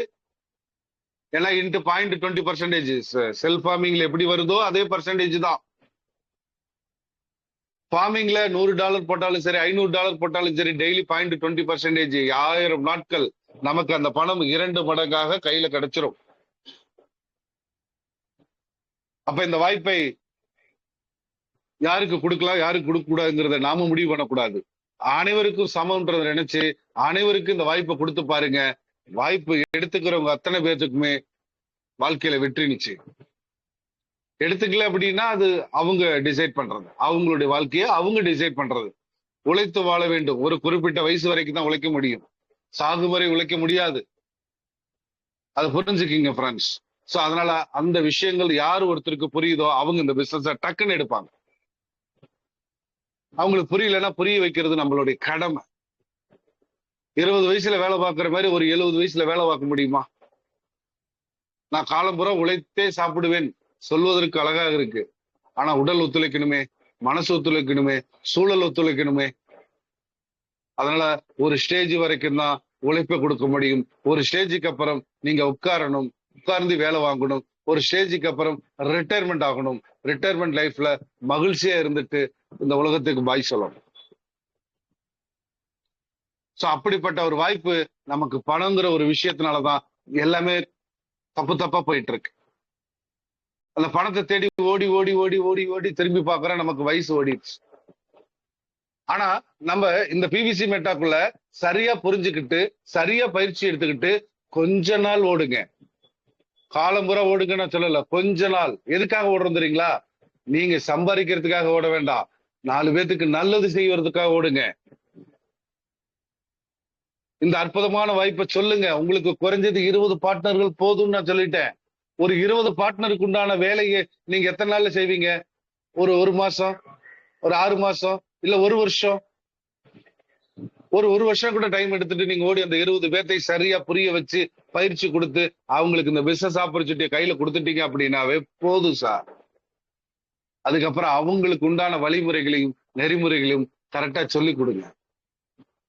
ஏன்னா இன்ட்டு 0.20% செல்ஃப் ஃபார்மிங்ல எப்படி வருதோ அதே பர்சன்டேஜ் தான். ஃபார்மிங்ல $100 போட்டாலும் சரி, $500 போட்டாலும் சரி, டெய்லி 0.20%, 1000 நாட்கள் நமக்கு அந்த பணம் 2 மடங்காக கையில கிடைச்சிரும். அப்ப இந்த வாய்ப்பை யாருக்கு கொடுக்கலாம், யாருக்கு கொடுக்க கூடாதுங்கிறத நாம முடிவு பண்ணக்கூடாது. அனைவருக்கும் சமம்ன்றத நினைச்சு அனைவருக்கும் இந்த வாய்ப்பை கொடுத்து பாருங்க. வாய்ப்பு எடுத்துக்கிறவங்க அத்தனை பேர்த்துக்குமே வாழ்க்கையில வெற்றி நிச்சயம். எடுத்துக்கல அப்படின்னா அது அவங்க டிசைட் பண்றது, அவங்களுடைய வாழ்க்கையை அவங்க டிசைட் பண்றது. உழைத்து வாழ வேண்டும். ஒரு குறிப்பிட்ட வயசு வரைக்கும் தான் உழைக்க முடியும், சாகுவரை உழைக்க முடியாது. அதை புரிஞ்சுக்கிங்க ஃப்ரெண்ட்ஸ். சோ அதனால அந்த விஷயங்கள் யார் ஒருத்தருக்கு புரியுதோ அவங்க இந்த பிசினஸ டக்குன்னு எடுப்பாங்க. அவங்களுக்கு புரியலன்னா புரிய வைக்கிறது நம்மளுடைய கடமை. 20 வயசுல வேலை பார்க்குற மாதிரி ஒரு 70 வயசுல வேலை பார்க்க முடியுமா? நான் காலம்புற உழைத்தே சாப்பிடுவேன் சொல்வதற்கு அழகாக இருக்கு. ஆனா உடல் ஒத்துழைக்கணுமே, மனசு ஒத்துழைக்கணுமே, சூழல் ஒத்துழைக்கணுமே. அதனால ஒரு ஸ்டேஜ் வரைக்கும் தான் உழைப்பை கொடுக்க முடியும். ஒரு ஸ்டேஜுக்கு அப்புறம் நீங்க உட்காரணும், உட்கார்ந்து வேலை வாங்கணும். ஒரு ஸ்டேஜுக்கு அப்புறம் ரிட்டையர்மெண்ட் ஆகணும். ரிட்டையர்மெண்ட் லைஃப்ல மகிழ்ச்சியா இருந்துட்டு இந்த உலகத்துக்கு பாய் சொல்லணும். சோ அப்படிப்பட்ட ஒரு வாய்ப்பு நமக்கு பணங்கிற ஒரு விஷயத்தினாலதான் எல்லாமே தப்பு தப்பா போயிட்டு இருக்கு. அந்த பணத்தை தேடி ஓடி ஓடி ஓடி ஓடி ஓடி திரும்பி பார்க்கறோம், நமக்கு வயசு ஓடிடுச்சு. ஆனா நம்ம இந்த பிவிசி மெட்டாக்குள்ள சரியா புரிஞ்சுக்கிட்டு சரியா பயிற்சி எடுத்துக்கிட்டு கொஞ்ச நாள் ஓடுங்க. காலம்புற ஓடுங்க நான் சொல்லல, கொஞ்ச நாள். எதுக்காக ஓடுறோம் தெரியுங்களா? நீங்க சம்பாதிக்கிறதுக்காக ஓட வேண்டாம், 4 பேத்துக்கு நல்லது செய்வதற்காக ஓடுங்க. இந்த அற்புதமான வாய்ப்பை சொல்லுங்க. உங்களுக்கு குறைஞ்சது 20 பார்ட்னர்கள் போதும்னு நான் சொல்லிட்டேன். ஒரு 20 பார்ட்னருக்கு உண்டான வேலையை நீங்க எத்தனை நாள்ல செய்வீங்க? ஒரு மாசம், ஒரு 6 மாசம், இல்ல ஒரு வருஷம். ஒரு வருஷம் கூட டைம் எடுத்துட்டு நீங்க ஓடி அந்த 20 பேர்த்தை சரியா புரிய வச்சு பயிற்சி கொடுத்து அவங்களுக்கு இந்த பிசினஸ் ஆப்பர்ச்சுனிட்டியை கையில கொடுத்துட்டீங்க அப்படின்னாவே போதும் சார். அதுக்கப்புறம் அவங்களுக்கு உண்டான வழிமுறைகளையும் நெறிமுறைகளையும் கரெக்டா சொல்லி கொடுங்க.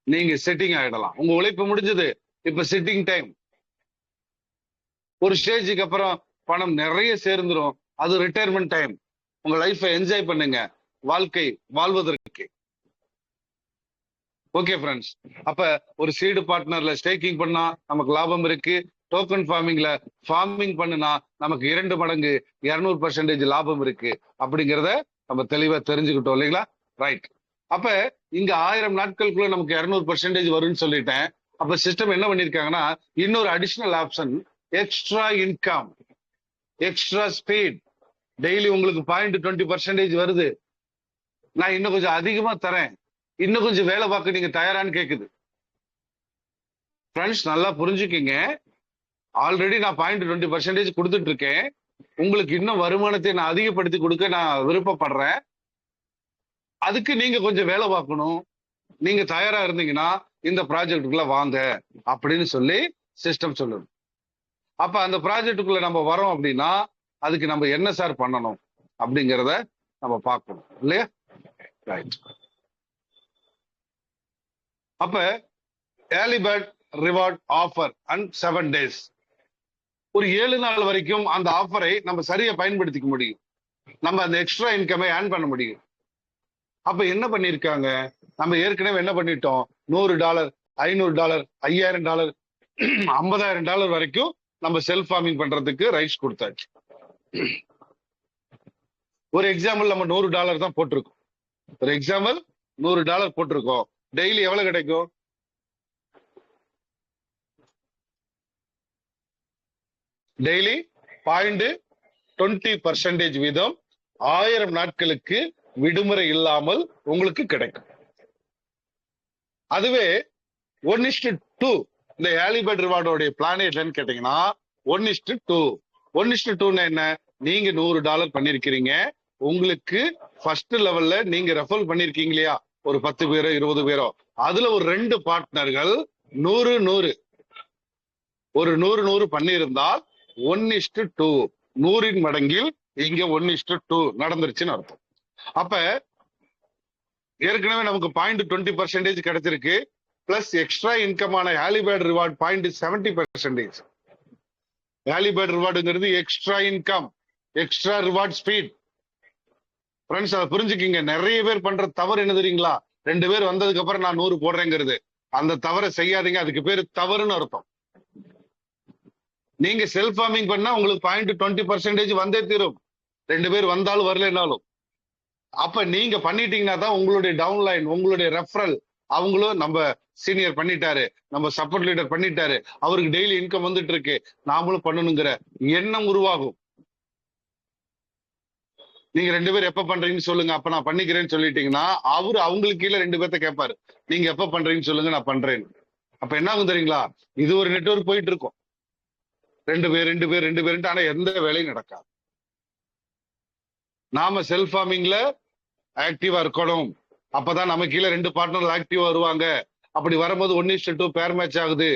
நீங்க செட்டிங் ஆயிடலாம். உங்க உழைப்பு முடிஞ்சது, இப்ப செட்டிங் டைம். ஒரு ஸ்டேஜுக்கு அப்புறம் பணம் நிறைய சேர்ந்துரும், அது ரிட்டையர்மெண்ட் டைம். உங்க லைஃபை என்ஜாய் பண்ணுங்க, வாழ்க்கை வாழ்வதற்கு. ஓகே ஃப்ரெண்ட்ஸ், அப்ப ஒரு சீடு பார்ட்னர்ல ஸ்டேக்கிங் பண்ணா நமக்கு லாபம் இருக்கு. டோக்கன் ஃபார்மிங்ல ஃபார்மிங் பண்ணுனா நமக்கு 2 மடங்கு 200% லாபம் இருக்கு. அப்படிங்கிறத நம்ம தெளிவா தெரிஞ்சுக்கிட்டோம் இல்லைங்களா? ரைட். அப்ப இங்க 1000 நாட்களுக்குள்ள நமக்கு 200% வரும்னு சொல்லிட்டேன். அப்ப சிஸ்டம் என்ன பண்ணிருக்காங்கன்னா இன்னொரு additional option, extra income, extra speed. Daily உங்களுக்கு 0.20% வருது, நான் இன்னும் கொஞ்சம் அதிகமா தரேன், இன்னும் கொஞ்சம் வேலை பார்க்க நீங்க தயாரான்னு கேக்குது. ஃப்ரெண்ட்ஸ் நல்லா புரிஞ்சுக்கிங்க, ஆல்ரெடி நான் 0.20% கொடுத்துட்டு இருக்கேன். உங்களுக்கு இன்னும் வருமானத்தை நான் அதிகப்படுத்தி கொடுக்க நான் விருப்பப்படுறேன். அதுக்கு நீங்க கொஞ்சம் வேலை பார்க்கணும், நீங்க தயாரா இருந்தீங்கன்னா இந்த ப்ராஜெக்டுக்குள்ள வாங்க அப்படின்னு சொல்லி சிஸ்டம் சொல்லுது. அப்ப அந்த ப்ராஜெக்டுக்குள்ள நம்ம வரோம் அப்படின்னா அதுக்கு நம்ம என்ன சார் பண்ணணும் அப்படிங்கிறத நம்ம பார்க்கணும் இல்லையா? ரைட். அப்ப early bird reward offer and 7 days, ஒரு 7 நாள் வரைக்கும் அந்த ஆஃபரை நம்ம சரியா பயன்படுத்திக்க முடியும், நம்ம அந்த எக்ஸ்ட்ரா இன்கமை ஏர்ன் பண்ண முடியும். அப்ப என்ன பண்ணிருக்காங்க, நம்ம ஏற்கனவே என்ன பண்ணிட்டோம், $100, $500, $5000, $50,000 வரைக்கும் நம்ம செல்ஃப் ஃபார்மிங் பண்றதுக்கு ரைட்ஸ் கொடுத்தாச்சு. ஒரு எக்ஸாம்பிள் நம்ம $100 தான் போட்டிருக்கோம். ஒரு எக்ஸாம்பிள் $100 போட்டிருக்கோம். டெய்லி எவ்வளவு கிடைக்கும்? டெய்லி 0.20% வீதம் 1000 நாட்களுக்கு விடுமுறை இல்லாமல் உங்களுக்கு கிடைக்கும். அதுவே 1:2 இந்த ஏர்லி பேர்ட் ரிவார்டோடைய பிளான் என்னன்னு கேட்டீங்கன்னா 1:2. 1:2 என்ன? நீங்க $100 பண்ணிருக்கிறீங்க, உங்களுக்கு ஃபர்ஸ்ட் லெவல்ல நீங்க ரெஃபர் பண்ணிருக்கீங்க இல்லையா, ஒரு 10 பேரோ 20 பேரோ, அதுல ஒரு 2 பார்ட்னர்கள் 100 ஒரு 100 பண்ணியிருந்தால் 1:2, 100 மடங்கில் இங்க 1:2 நடந்துருச்சுன்னு அர்த்தம். அப்ப ஏற்கனவே நமக்கு 0.20% கிடைச்சிருக்கு, பிளஸ் எக்ஸ்ட்ரா இன்கமான early bird reward 0.70%. Early bird ரிவார்டுங்கிறது extra income, extra reward speed. Friends அதை புரிஞ்சுக்கிங்க. நிறைய பேர் பண்ற தவறு என்ன தெரியுங்களா, 2 பேர் வந்ததுக்கு அப்புறம் நான் 100 போடுறேங்கிறது. அந்த தவறை செய்யாதீங்க, அதுக்கு பேரு தவறுன்னு அர்த்தம். நீங்க செல்ஃப் ஃபார்மிங் பண்ணா உங்களுக்கு 0.20% வந்தே தீரும், 2 பேர் வந்தாலும் வரலனாலும். அப்ப நீங்க பண்ணிட்டீங்கன்னா தான் உங்களுடைய டவுன்லைன், உங்களுடைய ரெஃபரல், அவங்களும் நம்ம சீனியர் பண்ணிட்டாரு, நம்ம சப்போர்ட் லீடர் பண்ணிட்டாரு, அவருக்கு டெய்லி இன்கம் வந்துட்டு இருக்கு, நாமளும் பண்ணணுங்கிற எண்ணம் உருவாகும். நீங்க 2 பேர் எப்ப பண்றீங்கன்னு சொல்லுங்க, அப்ப நான் பண்ணிக்கிறேன்னு சொல்லிட்டீங்கன்னா அவரு அவங்களுக்கு கீழே 2 பேர்த்த கேட்பாரு, நீங்க எப்ப பண்றீங்கன்னு சொல்லுங்க நான் பண்றேன்னு. அப்ப என்ன ஆகும் தெரியுங்களா, இது ஒரு நெட்வொர்க் போயிட்டு இருக்கும், 2 பேர், ஆனா எந்த வேலையும் நடக்காது. நாம செல்ஃப் ஃபார்மிங்ல ஆக்டிவா இருக்கணும், அப்பதான் நம்ம கீழே 2 பார்ட்னர் ஆக்டிவா வருவாங்க. அப்படி வரும்போது 1:2 பேர் மேட்ச் ஆகுது.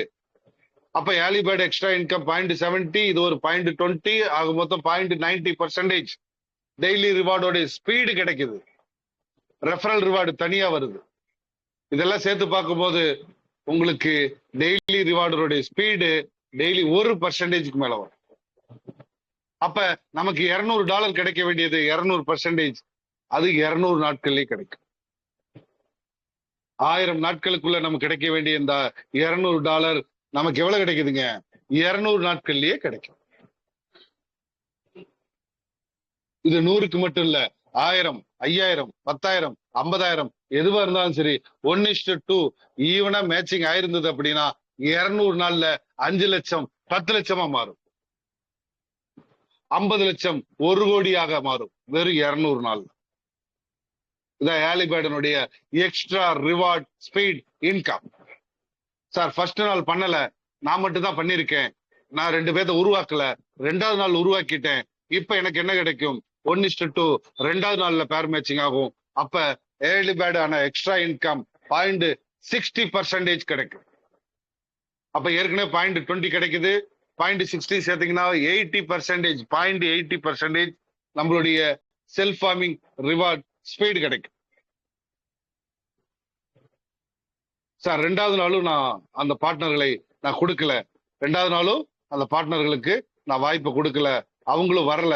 அப்ப ஏர்லி பேர்ட் எக்ஸ்ட்ரா இன்கம் 0.70, இது ஒரு 0.20 ஆக மொத்தம் 0.90% டெய்லி ரிவார்டோட ஸ்பீடு கிடைக்குது. ரெஃபரல் ரிவார்டு தனியா வருது. இதெல்லாம் சேர்த்து பார்க்கும்போது உங்களுக்கு டெய்லி ரிவார்டோட ஸ்பீடு டெய்லி 1% மேல வரும். அப்ப நமக்கு $200 கிடைக்க வேண்டியது 200%, அது 200 நாட்கள்லயே கிடைக்கும். 1000 நாட்களுக்குள்ள நமக்கு கிடைக்க வேண்டிய இந்த $200 நமக்கு எவ்வளவு கிடைக்குதுங்க, 200 நாட்கள்லயே கிடைக்கும். இது 100க்கு மட்டும் இல்ல, 1000, 5000, 10,000, 50,000 எதுவா இருந்தாலும் சரி 1:2 ஈவனா மேட்சிங் ஆயிருந்தது அப்படின்னா 200 நாள்ல 5 லட்சம் 10 லட்சமா மாறும். 50 லட்சம் 1 கோடியாக மாறும் வெறும் 200 நாள். இதான் ஏர்லி பேர்டனுடைய extra reward speed income. Sir first நாள் பண்ணல, நான் மட்டும் தான் பண்ணிருக்கேன், நான் 2 பேர்த்த உருவாக்கல, 2வது நாள் உருவாக்கிட்டேன், இப்ப எனக்கு என்ன கிடைக்கும்? 1:2 2வது நாள்ல பேர் மேட்சிங் ஆகும். அப்ப ஏர்லி பேர்ட் ஆன எக்ஸ்ட்ரா இன்கம் 0.60% கிடைக்கும். அப்ப ஏற்கனவே 0.20 கிடைக்குது, 0.60 சேர்த்தீங்கன்னா 80%, 0.80% நம்மளுடைய செல்ஃப் ஃபார்மிங் ரிவார்ட் ஸ்பீடு கிடைக்கும். சார் 2வது நாளும் நான் அந்த பார்ட்னர்களை நான் கொடுக்கல, 2வது நாளும் அந்த பார்ட்னர்களுக்கு நான் வாய்ப்பை கொடுக்கல, அவங்களும் வரல.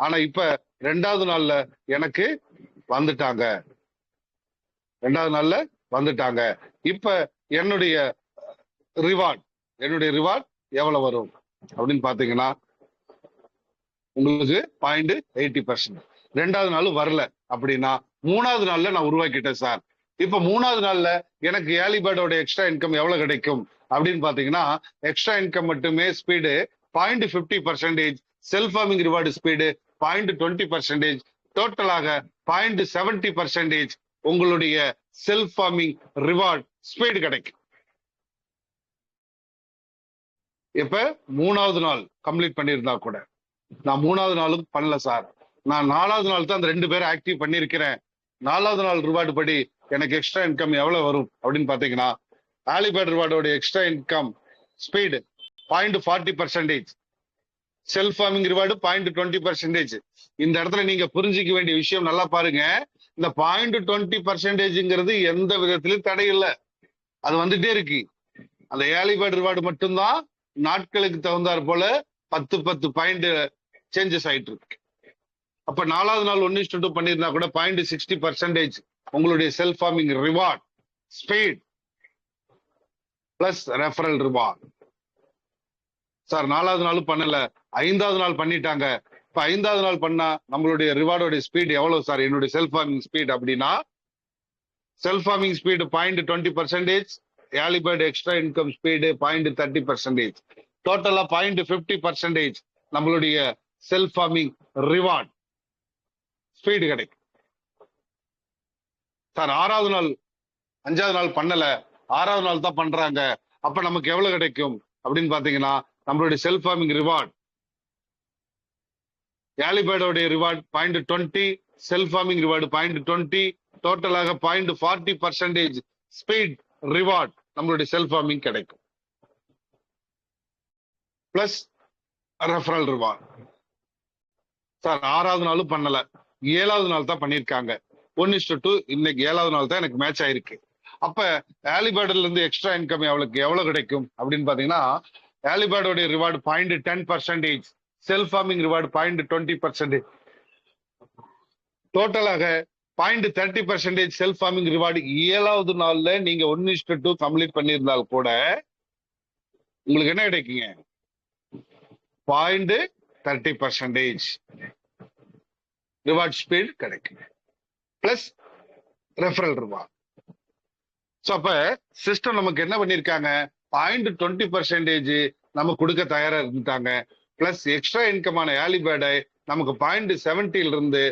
ஆனா இப்ப 2வது நாள்ல எனக்கு வந்துட்டாங்க, 2வது நாள்ல வந்துட்டாங்க. இப்ப என்னுடைய ரிவார்ட் எவ்வளவு வரும் அப்படின்னு பாத்தீங்கன்னா உங்களுக்கு 0.80%. 2வது நாளும் வரல அப்படின்னா 3வது நாள்ல நான் உருவாக்கிட்டேன் சார். இப்ப 3வது நாள்ல எனக்கு ஏர்லி பேர்டோட எக்ஸ்ட்ரா இன்கம் எவ்வளவு கிடைக்கும் அப்படின்னு பாத்தீங்கன்னா எக்ஸ்ட்ரா இன்கம் மட்டுமே speed 0.50%, self farming reward speed 0.20%, டோட்டலாக 0.70% உங்களுடைய செல்ஃப் ஃபார்மிங் ரிவார்ட் ஸ்பீடு கிடைக்கும். இப்ப 3வது நாள் கம்ப்ளீட் பண்ணியிருந்தா கூட, நான் 3வது நாளும் பண்ணல சார், நான் 4வது நாள் தான் அந்த 2 பேரை ஆக்டிவ் பண்ணிருக்கிறேன், 4வது நாள் ரிவார்டு படி எனக்கு எக்ஸ்ட்ரா இன்கம் எவ்வளவு வரும் அப்படின்னு பாத்தீங்கன்னா ஏர்லி பேர்ட் ரிவார்டோட extra income speed 0.40%, self farming reward 0.20%. இந்த இடத்துல நீங்க புரிஞ்சிக்க வேண்டிய விஷயம் நல்லா பாருங்க, இந்த 0.20%ங்கிறது எந்த விதத்திலும் தடை இல்லை, அது வந்துட்டே இருக்கு. அந்த ஏர்லி பேர்ட் ரிவார்டு மட்டும்தான் நாட்களுக்கு தகுந்தாற் போல 10 பாயிண்ட் சேஞ்சஸ் ஆயிட்டு இருக்கு. அப்ப 4வது நாள் 1:2 பண்ணியிருந்தா கூட 0.60% உங்களுடைய self farming reward speed plus referral reward. Sir 4வது நாளும் பண்ணல, 5வது நாள் பண்ணிட்டாங்க, இப்ப 5வது நாள் பண்ணா நம்மளுடைய ரிவார்டோட ஸ்பீட் எவ்வளவு சார்? என்னுடைய செல்ஃப் ஃபார்மிங் ஸ்பீட் அப்படின்னா self farming speed 0.20%, early bird extra income speed 0.30%, டோட்டலா 0.50% நம்மளுடைய செல்ஃப் ஃபார்மிங் ரிவார்ட் ஸ்பீடு கிடைக்கும். சார் 6வது நாள் 5வது நாள் பண்ணல, 6வது நாள் தான் பண்றாங்க, அப்ப நமக்கு எவ்வளவு கிடைக்கும் அப்படின்னு பாத்தீங்கன்னா நம்மளுடைய செல்ஃப் ஃபார்மிங் ரிவார்ட் ஏர்லி பேர்டோட ரிவார்ட் 0.20, செல்ஃப் ஃபார்மிங் ரிவார்டு 0.20, டோட்டலாக 0.40% ஸ்பீட் ரிவார்ட் நம்மளுடைய செல்ஃப் ஃபார்மிங் கிடைக்கும். Plus referral reward. சார் 6வது நாளும் பண்ணல, 7வது நாள் தான் பண்ணிருக்காங்க, 1:2 இன்னைக்கு 7வது நாள் தான் எனக்கு மேட்ச் ஆயிருக்கு. அப்ப ஏர்லி பேர்ட்ல இருந்து எக்ஸ்ட்ரா இன்கம் எவ்வளவு கிடைக்கும் அப்படின்னு பாத்தீங்கன்னா ஏர்லி பேர்டோட ரிவார்டு 0.10%, செல்ஃப் ஃபார்மிங் ரிவார்டு 0.20%, டோட்டலாக 0.30% செல்ஃப் ஃபார்மிங் ரிவார்டு 7வது நாள்ல நீங்க 1:2 கம்ப்ளீட் பண்ணியிருந்தால் கூட உங்களுக்கு என்ன கிடைக்குங்க? 0.30% ரிவார்ட் ஸ்பீட் கிடைக்கும் பிளஸ் ரெஃபரல் ரிவார்ட். அப்ப சிஸ்டம் நமக்கு என்ன பண்ணிருக்காங்க? 0.20% நம்ம கொடுக்க தயாரா இருந்துட்டாங்க. பிளஸ் எக்ஸ்ட்ரா இன்கமான ஏர்லி பேர்டை நமக்கு 0.70 இருந்து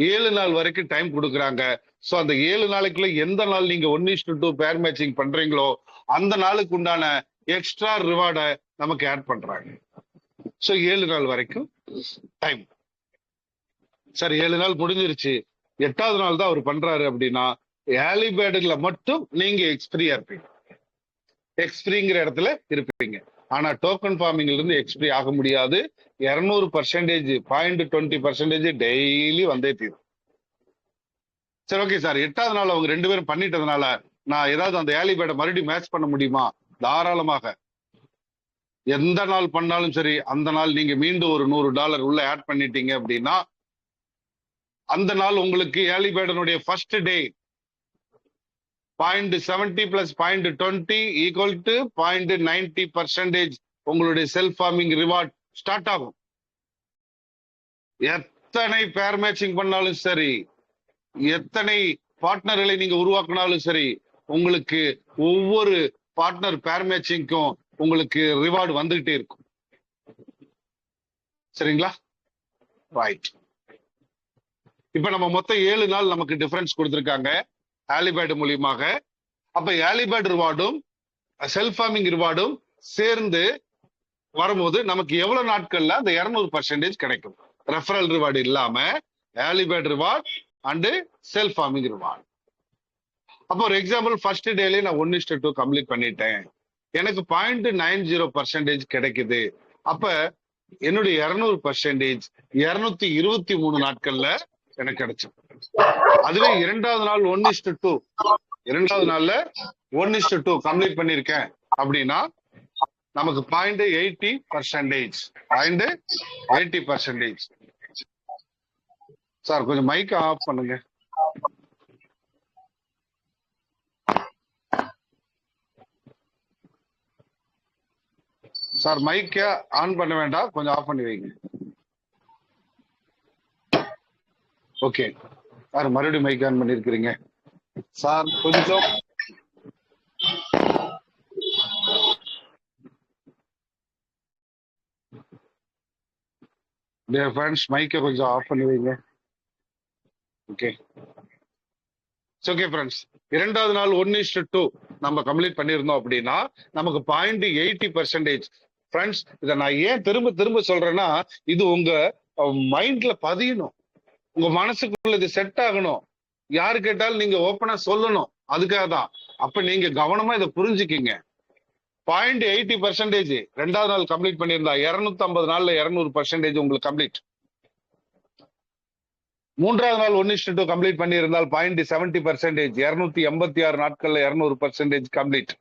7 நாள் வரைக்கும் டைம் கொடுக்குறாங்க. சோ அந்த 7 நாளைக்குள்ள எந்த நாள் நீங்க 1:2 பேர் மேட்சிங் பண்றீங்களோ அந்த நாளுக்கு உண்டான எக்ஸ்ட்ரா ரிவார்டை நமக்கு ஆட் பண்றாங்க. சோ 7 நாள் வரைக்கும் டைம். சார் 7 நாள் முடிஞ்சிருச்சு, 8வது நாள் தான் அவர் பண்றாரு அப்படின்னா ஏர்லி பேர்டுல மட்டும் நீங்க எக்ஸ்பிரியா இருப்பீங்க, எக்ஸ்பிரிங்கிற இடத்துல இருப்பீங்க. ஆனா டோக்கன் ஃபார்மிங்ல இருந்து எக்ஸ்பிரி ஆக முடியாது. 200% 0.20% டெய்லி வந்தே தீரும். சரி ஓகே சார், 8வது நாள் அவங்க 2 பேரும் பண்ணிட்டதுனால நான் ஏதாவது அந்த ஏர்லி பேர்டை மறுபடியும் மேட்ச் பண்ண முடியுமா? தாராளமாக. எந்த நாள் பண்ணாலும் சரி, அந்த நாள் நீங்க மீண்டும் ஒரு $100 உள்ள ஆட் பண்ணிட்டீங்க அப்படின்னா அந்த நாள் உங்களுக்கு early பேர்டனுடைய first day 0.70 plus 0.20 equal to 0.90% உங்களுடைய செல்ஃப் ஃபார்மிங் ரிவார்ட் ஸ்டார்ட் ஆகும். எத்தனை பேர் மேட்சிங் பண்ணாலும் சரி, எத்தனை பார்ட்னர்களை நீங்க உருவாக்கினாலும் சரி, உங்களுக்கு ஒவ்வொரு பார்ட்னர் பேர் மேட்சிங்க்கும் உங்களுக்கு ரிவார்டு வந்துகிட்டே இருக்கும். சரிங்களா? ரைட். இப்ப நம்ம மொத்தம் 7 நாள் நமக்கு டிஃபரன்ஸ் கொடுத்திருக்காங்க ஆலிபேட் மூலியமாக. அப்ப ஆலிபேட் ரிவார்டும் செல்ஃப் ஃபார்மிங் ரிவார்டும் சேர்ந்து வரும்போது நமக்கு எவ்வளவு நாட்கள்ல அந்த 200% கிடைக்கும். ரெஃபரல் ரிவார்டு இல்லாம early bird reward and self farming reward. அப்போ ஒரு எக்ஸாம்பிள், ஃபர்ஸ்ட் டேலயே நான் 1:2 கம்ப்ளீட் பண்ணிட்டேன், எனக்கு 0.90% கிடைக்குது. அப்ப என்னுடைய 200% 223 நாட்கள்ல எனக்கு கிடைச்சது. அதுவே இரண்டாவது நாள் 1:2, இரண்டாவது நாள்ல 1:2 கம்ப்ளீட் பண்ணிருக்கேன் அப்படின்னா நமக்கு 0.80%. சார் கொஞ்சம் மைக் ஆஃப் பண்ணுங்க. சார் மைக்க ஆன் பண்ண வேண்டாம், கொஞ்சம் ஆஃப் பண்ணி வைங்க. ஓகே சார், மறுபடியும் மைக் ஆன் பண்ணிருக்கிறீங்க சார். கொஞ்சம் டியர் ஃப்ரெண்ட்ஸ், மைக்க கொஞ்சம் ஆஃப் பண்ணி வைங்க. ஓகே ஓகே ஃப்ரெண்ட்ஸ், இரண்டாவது நாள் 1:2 நம்ம கம்ப்ளீட் பண்ணியிருந்தோம் அப்படின்னா நமக்கு 0.80%. ஃப்ரெண்ட்ஸ், இதை நான் ஏன் திரும்ப திரும்ப சொல்றேன்னா, இது உங்க மைண்ட்ல பதியணும், உங்க மனசுக்குள்ள இது செட் ஆகணும். யாரு கேட்டாலும் நீங்க ஓப்பனா சொல்லணும், அதுக்காக தான். அப்ப நீங்க கவனமா இதை புரிஞ்சுக்கிங்க. 0.80% ரெண்டாவது நாள் கம்ப்ளீட் பண்ணியிருந்தா 250 நாள்ல 200% உங்களுக்கு கம்ப்ளீட். மூன்றாவது நாள் 1:2 கம்ப்ளீட் பண்ணியிருந்தால் 0.70%, 286 நாட்கள்ல 200% கம்ப்ளீட்.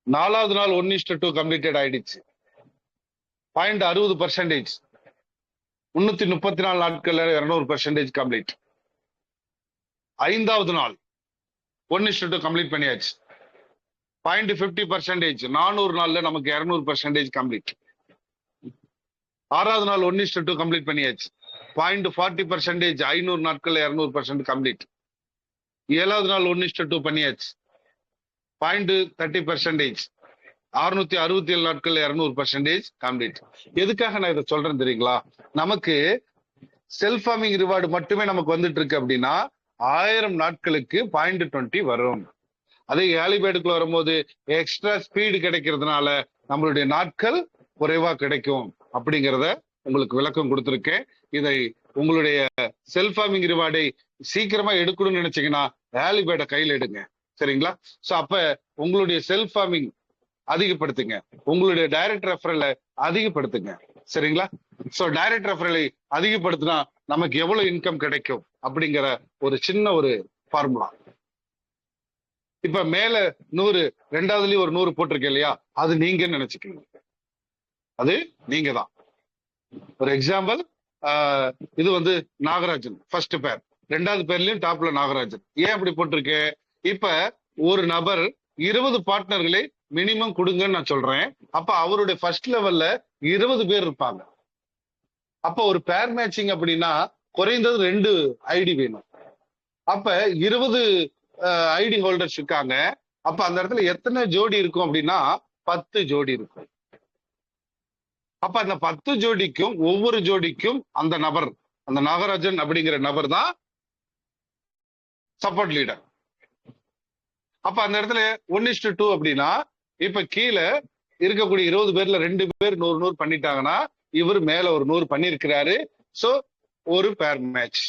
நாலாவது நாள் 1:2 கம்ப்ளீட்டட் ஆயிடுச்சு, 0.60%, 334 நாட்கள்ல 200% கம்ப்ளீட். ஐந்தாவது நாள் 1:2 கம்ப்ளீட் பண்ணியாச்சு, 0.50%, 400 நாள்ல நமக்கு 200% கம்ப்ளீட். ஆறாவது நாள் 1:2 கம்ப்ளீட் பண்ணியாச்சு, 0.40%, 500 நாட்கள்ல 200% கம்ப்ளீட். ஏழாவது நாள் 1:2 பண்ணியாச்சு, 0.30%, 667 நாட்கள்ல 200% கம்ப்ளீட். எதுக்காக நான் இதை சொல்றேன் தெரியுங்களா? நமக்கு செல்ஃப் ஃபார்மிங் ரிவார்டு மட்டுமே நமக்கு வந்துட்டு இருக்கு அப்படின்னா 1000 நாட்களுக்கு 0.20 வரும். அதே ஆலிபேடுக்குள்ள வரும்போது எக்ஸ்ட்ரா ஸ்பீடு கிடைக்கிறதுனால நம்மளுடைய நாட்கள் குறைவா கிடைக்கும் அப்படிங்கிறத உங்களுக்கு விளக்கம் கொடுத்திருக்கேன். இதை உங்களுடைய செல்ஃப் ஃபார்மிங் ரிவார்டை சீக்கிரமா எடுக்கணும்னு நினைச்சீங்கன்னா ஆலிபேட கையில் எடுங்க. சரிங்களா? சோ அப்ப உங்களுடைய செல்ஃப் ஃபார்மிங் அதிகப்படுத்துங்க, உங்களுடைய டைரக்ட் ரெஃபரலை அதிகப்படுத்துங்க. சரிங்களா? சோ டைரக்ட் ரெஃபரலை அதிகப்படுத்தினா நமக்கு எவ்வளவு இன்கம் கிடைக்கும் அப்படிங்கிற ஒரு சின்ன ஒரு ஃபார்முலா. இப்ப மேல 100, ரெண்டாவதுலயும் ஒரு 100 போட்டிருக்கேன் இல்லையா, அது நீங்க நினைச்சுக்கீங்க, அது நீங்க தான். ஒரு எக்ஸாம்பிள், இது வந்து நாகராஜன் ஃபர்ஸ்ட் பேர், ரெண்டாவது பேர்லயும் டாப்ல நாகராஜன். ஏன் அப்படி போட்டிருக்கேன்? இப்ப ஒரு நபர் 20 பார்ட்னர்களை மினிமம் கொடுங்கன்னு நான் சொல்றேன். அப்ப அவருடைய ஃபர்ஸ்ட் லெவல்ல 20 பேர் இருப்பாங்க. அப்ப ஒரு பேர் மேட்சிங் அப்படின்னா குறைந்தது 2 ஐடி வேணும். அப்ப 20 ஐடி ஹோல்டர்ஸ் இருக்காங்க. அப்ப அந்த இடத்துல எத்தனை ஜோடி இருக்கும் அப்படின்னா 10 ஜோடி இருக்கும். அப்ப அந்த 10 ஜோடிக்கும் ஒவ்வொரு ஜோடிக்கும் அந்த நபர், அந்த நாகராஜன் அப்படிங்கிற நபர் தான் சப்போர்ட் லீடர். அப்ப அந்த இடத்துல 1:2 அப்படின்னா இப்ப கீழே இருக்கக்கூடிய 20 பேர்ல 2 பேர் 100 பண்ணிட்டாங்கன்னா இவர் மேல ஒரு 100 பண்ணிருக்கிறாரு. சோ ஒரு பேர் மேட்ச்.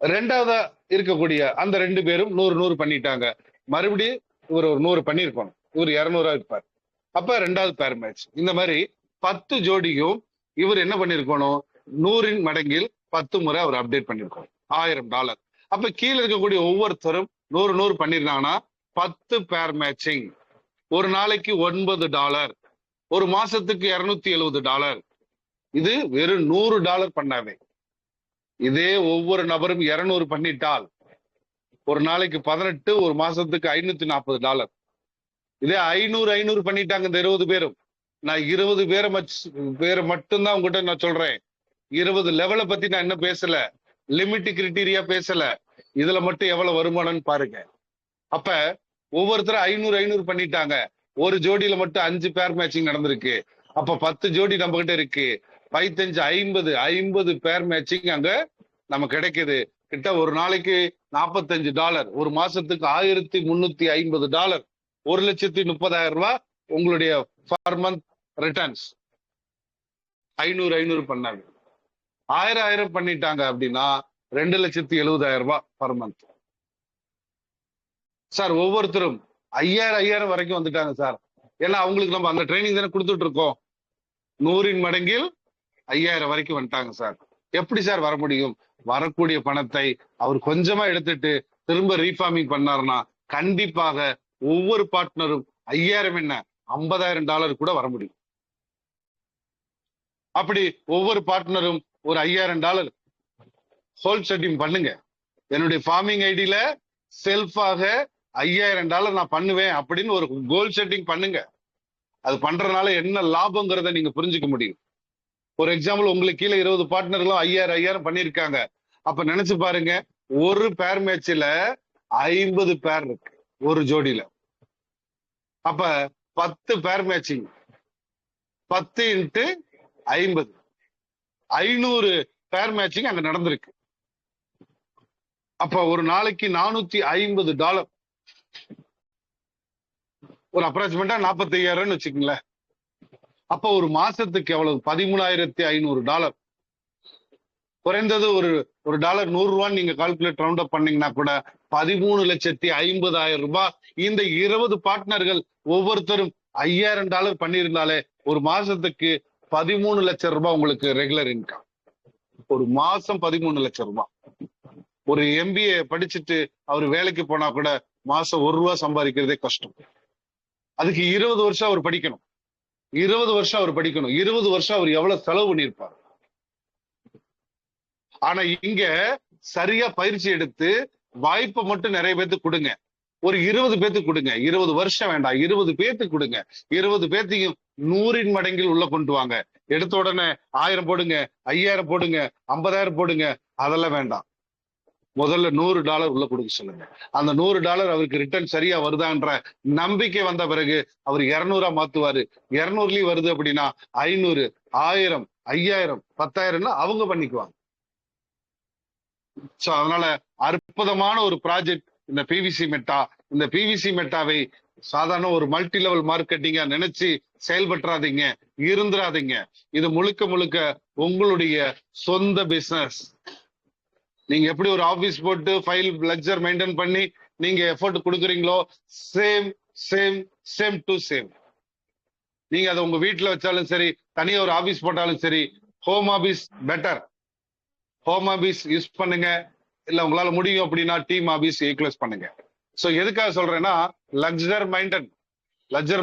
ரெண்டாவதா இருக்கக்கூடிய அந்த 2 பேரும் 100 பண்ணிட்டாங்க, மறுபடியும் இவர் ஒரு 100 பண்ணிருக்கணும், இவர் 200 இருப்பார். அப்ப ரெண்டாவது பேர் மேட்ச். இந்த மாதிரி 10 ஜோடியும் இவர் என்ன பண்ணிருக்கணும், 100 மடங்கில் 10 முறை அவர் அப்டேட் பண்ணிருக்கணும், $1000. அப்ப கீழே இருக்கக்கூடிய ஒவ்வொருத்தரும் 100 பண்ணிருந்தாங்கன்னா 10 பேர் மேட்சிங், ஒரு நாளைக்கு $9, ஒரு மாசத்துக்கு $270. இது வெறும் $100 பண்ணாவே. இதே ஒவ்வொரு நபரும் 200 பண்ணிட்டால் ஒரு நாளைக்கு 18, ஒரு மாசத்துக்கு $540. இதே 500 பண்ணிட்டாங்க இந்த 20 பேரும், நான் 20 பேரை மட்டும்தான் உங்ககிட்ட நான் சொல்றேன். 20 லெவலை பத்தி நான் என்ன பேசல, லிமிட் கிரிட்டீரியா பேசல. இதுல மட்டும் எவ்வளவு வருமானம்னு பாருங்க. அப்ப ஒவ்வொருத்தரும் 500 பண்ணிட்டாங்க. ஒரு ஜோடியில மட்டும் 5 பேர் மேட்சிங் நடந்திருக்கு. அப்ப 10 ஜோடி நம்ம கிட்ட இருக்கு. 15 50 பேர் மேட்சிங் அங்க நம்ம கிடைக்குது. கிட்ட ஒரு நாளைக்கு $45, ஒரு மாசத்துக்கு $1350, $1,30,000 உங்களுடைய பர் மந்த் ரிட்டர்ன்ஸ். 500 பண்ணாங்க, 1000 பண்ணிட்டாங்க அப்படின்னா $2,70,000 பர் மந்த். சார் ஒவ்வொருத்தரும் 5000 வரைக்கும் வந்துட்டாங்க சார். ஏன்னா அவங்களுக்கு நம்ம அந்த ட்ரைனிங் தானே கொடுத்துட்டு இருக்கோம். 100 மடங்கில் 5000 வரைக்கும் வந்துட்டாங்க சார். எப்படி சார் வர முடியும்? வரக்கூடிய பணத்தை அவர் கொஞ்சமா எடுத்துட்டு திரும்ப ரீஃபார்மிங் பண்ணாருன்னா கண்டிப்பாக ஒவ்வொரு பார்ட்னரும் 5000 என்ன $50,000 கூட வர முடியும். அப்படி ஒவ்வொரு பார்ட்னரும் ஒரு $5000 ஹோல் செட்டிங் பண்ணுங்க. என்னுடைய ஃபார்மிங் ஐடியில செல்ஃபாக $5000 நான் பண்ணுவேன் அப்படின்னு ஒரு கோல் செட்டிங் பண்ணுங்க. அது பண்றதுனால என்ன லாபங்கிறத நீங்க புரிஞ்சுக்க முடியும். ஒரு எக்ஸாம்பிள், உங்களுக்கு கீழே 20 பார்ட்னர்களும் 5000 பண்ணிருக்காங்க. அப்ப நினைச்சு பாருங்க, ஒரு பேர் மேட்ச்ல 50 பேர் இருக்கு ஒரு ஜோடியில. அப்ப 10 பேர் மேட்சிங், 10 × 50, 500 பேர் மேட்சிங் அங்க நடந்திருக்கு. அப்ப ஒரு நாளைக்கு $450, ஒரு அப்ராக்சிமேட்டா 45,000 வச்சுக்கீங்களேன். அப்ப ஒரு மாசத்துக்கு எவ்வளவு? $13,500. குறைந்தது ஒரு டாலர் $100 நீங்க கால்குலேட் ரவுண்ட் அப் பண்ணீங்கன்னா கூட $13,50,000. இந்த 20 பார்ட்னர்கள் ஒவ்வொருத்தரும் $5000 பண்ணியிருந்தாலே ஒரு மாசத்துக்கு $13 லட்சம் உங்களுக்கு ரெகுலர் இன்கம். ஒரு மாசம் $13 லட்சம். ஒரு MBA படிச்சுட்டு அவர் வேலைக்கு போனா கூட மாசம் $1 சம்பாதிக்கிறதே கஷ்டம். அதுக்கு 20 வருஷம் அவர் படிக்கணும். 20 வருஷம் அவர் படிக்கணும். 20 வருஷம் அவர் எவ்வளவு செலவு பண்ணியிருப்பார். ஆனா இங்க சரியா பயிற்சி எடுத்து வாய்ப்பை மட்டும் நிறைய பேத்துக்கு கொடுங்க. ஒரு 20 பேத்துக்கு கொடுங்க. 20 வருஷம் வேண்டாம், 20 பேத்துக்கு கொடுங்க. 20 பேத்தையும் 100 மடங்கில் உள்ள கொண்டு வாங்க. எடுத்த உடனே 1000 போடுங்க, 5000 போடுங்க, 50,000 போடுங்க, அதெல்லாம் வேண்டாம். முதல்ல $100 உள்ள கொடுக்க சொல்லுங்க. அந்த $100 அவருக்கு ரிட்டர்ன் சரியா வருதான்ற நம்பிக்கை வந்த பிறகு அவர் 200 மாத்துவாரு. 200லயும் வருது அப்படின்னா 500, 1000, 5000, 10,000 அவங்க பண்ணிக்குவாங்க. சோ அதனால அற்புதமான ஒரு ப்ராஜெக்ட் இந்த பிவிசி மெட்டா. இந்த பிவிசி மெட்டாவை சாதாரண ஒரு மல்டி லெவல் மார்க்கெட்டிங்கா நினைச்சு செயல்பற்றாதீங்க, இருந்துராதீங்க. இது முழுக்க முழுக்க உங்களுடைய சொந்த பிசினஸ். நீங்க எப்படி ஒரு ஆபீஸ் போட்டு ஃபைல் லெக்சர் மெயின்டைன் பண்ணி நீங்க எஃபோர்ட் கொடுக்குறீங்களோ, same same same to same. நீங்க அதை உங்க வீட்டுல வச்சாலும் சரி, தனியா ஒரு ஆபீஸ் போட்டாலும் சரி, home office better. Home office use பண்ணுங்க. இல்ல உங்களால முடியும் அப்படின்னா டீம் ஆபீஸ் ஈக்குவலைஸ் பண்ணுங்க. சோ எதுக்காக சொல்றேன்னா, லெக்சர்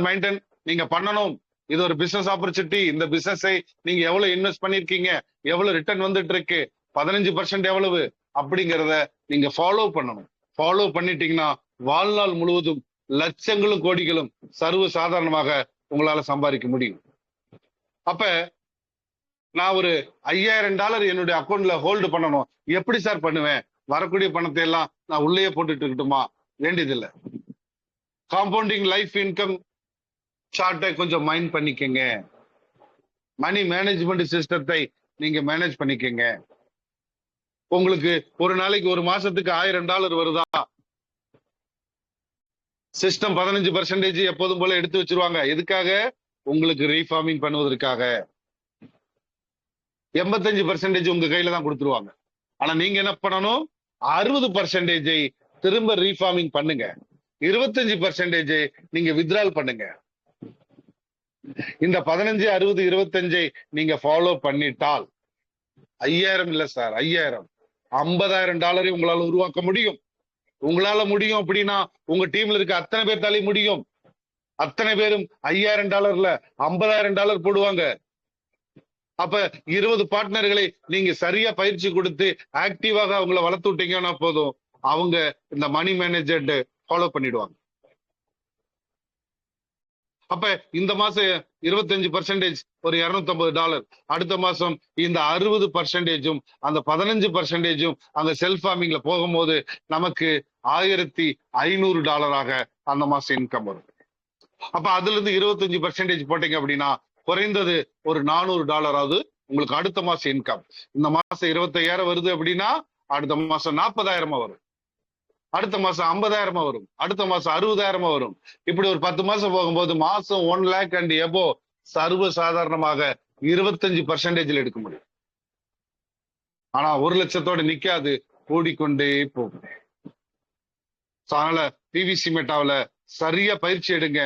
மெயின்டைன் நீங்க பண்ணணும். இது ஒரு பிசினஸ் ஆப்பர்ச்சுனிட்டி. இந்த பிசினஸை நீங்க எவ்வளவு இன்வெஸ்ட் பண்ணிருக்கீங்க, எவ்வளவு ரிட்டர்ன் வந்துட்டு இருக்கு, 15% எவ்வளவு அப்படிங்கிறத நீங்க ஃபாலோ பண்ணணும். ஃபாலோ பண்ணிட்டீங்கன்னா வாழ்நாள் முழுவதும் லட்சங்களும் கோடிகளும் சர்வ சாதாரணமாக உங்களால சம்பாதிக்க முடியும். அப்ப நான் ஒரு $5000 என்னுடைய அக்கௌண்ட்ல ஹோல்டு பண்ணணும். எப்படி சார் பண்ணுவேன்? வரக்கூடிய பணத்தை எல்லாம் நான் உள்ளே போட்டுட்டு இருக்கட்டுமா? வேண்டியதில்லை. காம்பவுண்டிங் லைஃப் இன்கம் சார்ட்டை கொஞ்சம் மைண்ட் பண்ணிக்கங்க. மணி மேனேஜ்மெண்ட் சிஸ்டத்தை நீங்க மேனேஜ் பண்ணிக்கங்க. உங்களுக்கு ஒரு நாளைக்கு ஒரு மாசத்துக்கு $1000 வருதா? சிஸ்டம் 15% எப்போதும் போல எடுத்து வச்சிருவாங்க. எதுக்காக? உங்களுக்கு ரீஃபார்மிங் பண்ணுவதற்காக. 85% உங்க கையில தான் கொடுத்துருவாங்க. ஆனா நீங்க என்ன பண்ணணும்? 60% திரும்ப ரீஃபார்மிங் பண்ணுங்க. 25% நீங்க வித்ட்ரால் பண்ணுங்க. இந்த 15, 60, 25 நீங்க ஃபாலோ பண்ணிட்டால் 5000 இல்ல சார், 5000, $50,000 உங்களால உருவாக்க முடியும். உங்களால முடியும் அப்படின்னா உங்க டீம்ல இருக்க அத்தனை பேர்த்தாலே முடியும். அத்தனை பேரும் $5000 $50,000 போடுவாங்க. அப்ப 20 பார்ட்னர்களை நீங்க சரியா பயிற்சி கொடுத்து ஆக்டிவாக அவங்கள வளர்த்து விட்டீங்கன்னா போதும், அவங்க இந்த மணி மேனேஜர் ஃபாலோ பண்ணிடுவாங்க. அப்ப இந்த மாசம் 25% ஒரு $250, அடுத்த மாசம் இந்த 60%, அந்த 15% அந்த செல்ஃப் ஃபார்மிங்ல போகும்போது நமக்கு $1500 அந்த மாசம் இன்கம் வரும். அப்ப அதுல இருந்து 25% போட்டீங்க அப்படின்னா குறைந்தது ஒரு $400 உங்களுக்கு அடுத்த மாசம் இன்கம். இந்த மாசம் 25,000 வருது அப்படின்னா அடுத்த மாசம் 40,000 வரும், அடுத்த மாசம் 50,000 வரும், அடுத்த மாசம் 60,000 வரும். இப்படி ஒரு 10 மாசம் போகும்போது மாசம் 1 lakh and above சர்வ சாதாரணமாக 25% எடுக்க முடியும். ஆனா 1 லட்சத்தோட நிக்காது, கூடிக்கொண்டே போகும். அதனால பிவிசி மெட்டாவில சரியா பயிற்சி எடுங்க.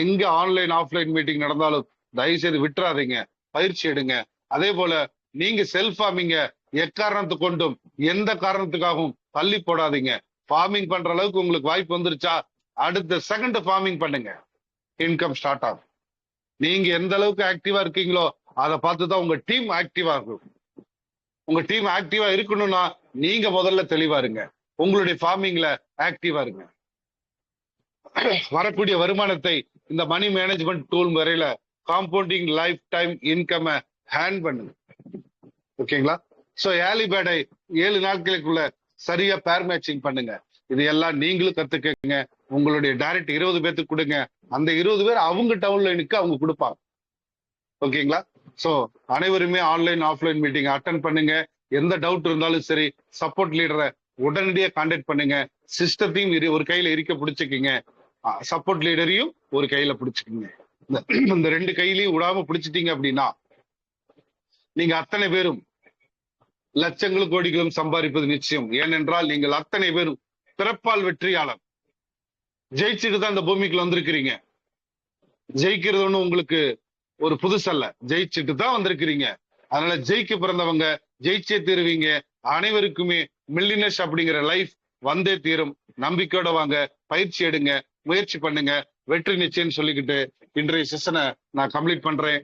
எங்க ஆன்லைன் ஆஃப்லைன் மீட்டிங் நடந்தாலும் தயவு செய்து விட்டுறாதீங்க, பயிற்சி எடுங்க. அதே போல நீங்க செல்ஃப் ஃபார்மிங்க எக்காரணத்து கொண்டும் எந்த காரணத்துக்காகவும் தள்ளி போடாதீங்க. ஃபார்மிங் பண்ற அளவுக்கு உங்களுக்கு வாய்ப்பு வந்துருச்சா, அடுத்த செகண்ட் ஃபார்மிங் பண்ணுங்க, இன்கம் ஸ்டார்ட் ஆகும். நீங்க எந்த அளவுக்கு ஆக்டிவா இருக்கீங்களோ அதை பார்த்துதான் உங்க டீம் ஆக்டிவா இருக்கும். உங்க டீம் ஆக்டிவா இருக்கணும்னா நீங்க முதல்ல தெளிவா இருங்க, உங்களுடைய ஃபார்மிங்ல ஆக்டிவா இருங்க. வரக்கூடிய வருமானத்தை இந்த மணி மேனேஜ்மெண்ட் டூல் முறையில compounding life time income hand பண்ணுங்க. ஓகேங்களா? சோ ஏர்லி பேர்டை 7 நாட்களுக்குள்ள சரியா பேர் மேட்சிங் பண்ணுங்க. இது எல்லாம் நீங்களும் கத்துக்கங்க. உங்களுடைய டைரக்ட் 20 பேருக்கு கொடுங்க, அந்த 20 பேர் அவங்க டவுன்லைனுக்கு அவங்க கொடுப்பாங்க. ஓகேங்களா? சோ அனைவருமே ஆன்லைன் ஆஃப்லைன் மீட்டிங் அட்டன் பண்ணுங்க. எந்த டவுட் இருந்தாலும் சரி சப்போர்ட் லீடரை உடனடியாக கான்டாக்ட் பண்ணுங்க. சிஸ்டத்தையும் ஒரு கையில இருக்க பிடிச்சுக்குங்க, சப்போர்ட் லீடரையும் ஒரு கையில பிடிச்சுக்குங்க. இந்த 2 கையிலையும் விடாம பிடிச்சிட்டீங்க அப்படின்னா நீங்க அத்தனை பேரும் லட்சங்களும் கோடிகளும் சம்பாதிப்பது நிச்சயம். ஏனென்றால் நீங்கள் அத்தனை பேரும் பிறப்பால் வெற்றியாளர். ஜெயிச்சுட்டு தான் இந்த பூமிக்குள்ள வந்திருக்கிறீங்க. ஜெயிக்கிறது ஒண்ணு உங்களுக்கு ஒரு புதுசல்ல, ஜெயிச்சுட்டு தான் வந்திருக்கிறீங்க. அதனால ஜெயிக்க பிறந்தவங்க ஜெயிச்சே தீருவீங்க. அனைவருக்குமே மில்லினஸ் அப்படிங்கிற லைஃப் வந்தே தீரும். நம்பிக்கையோட வாங்க, பயிற்சி எடுங்க, முயற்சி பண்ணுங்க, வெற்றி நிச்சயம் சொல்லிக்கிட்டு இன்றைய செஷனை நான் கம்ப்ளீட் பண்றேன்.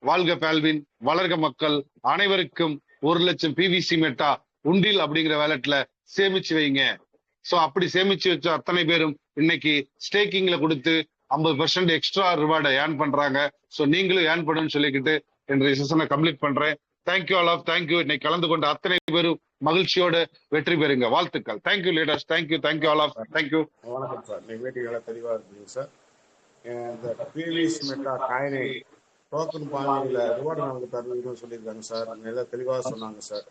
வாழ்க பால்வின், வளர்க மக்கள். அனைவருக்கும் 1 லட்சம் பிவிசி மெட்டா உண்டில் அப்படிங்கிற வேலட்ல சேமிச்சு வைங்க. சோ அப்படி சேமிச்சு வச்ச அத்தனை பேரும் இன்னைக்கு ஸ்டேக்கிங்ல கொடுத்து 50% எக்ஸ்ட்ரா ரிவார்டை ஏர்ன் பண்றாங்க. சோ நீங்களும் ஏர்ன் பண்ணுன்னு சொல்லிக்கிட்டு இன்றைய செஷனை கம்ப்ளீட் பண்றேன். Thank you all of thank you. இன்னைக்கு கலந்து கொண்ட அத்தனை பேரும் மகிழ்ச்சியோட வெற்றி பெறுங்க. வாழ்த்துக்கள். Thank you leaders. Thank you all of thank you. வணக்கம் சார். நீங்க மீட்டிங் எல்லாம் தெளிவா இருக்குங்க சார். இந்த பிவிசி மெட்டா காயினை டோக்கன் பாங்கில ரிவார்டு நமக்கு தருவீங்கன்னு சொல்லியிருக்காங்க சார். எல்லாம் தெளிவாக சொன்னாங்க சார்.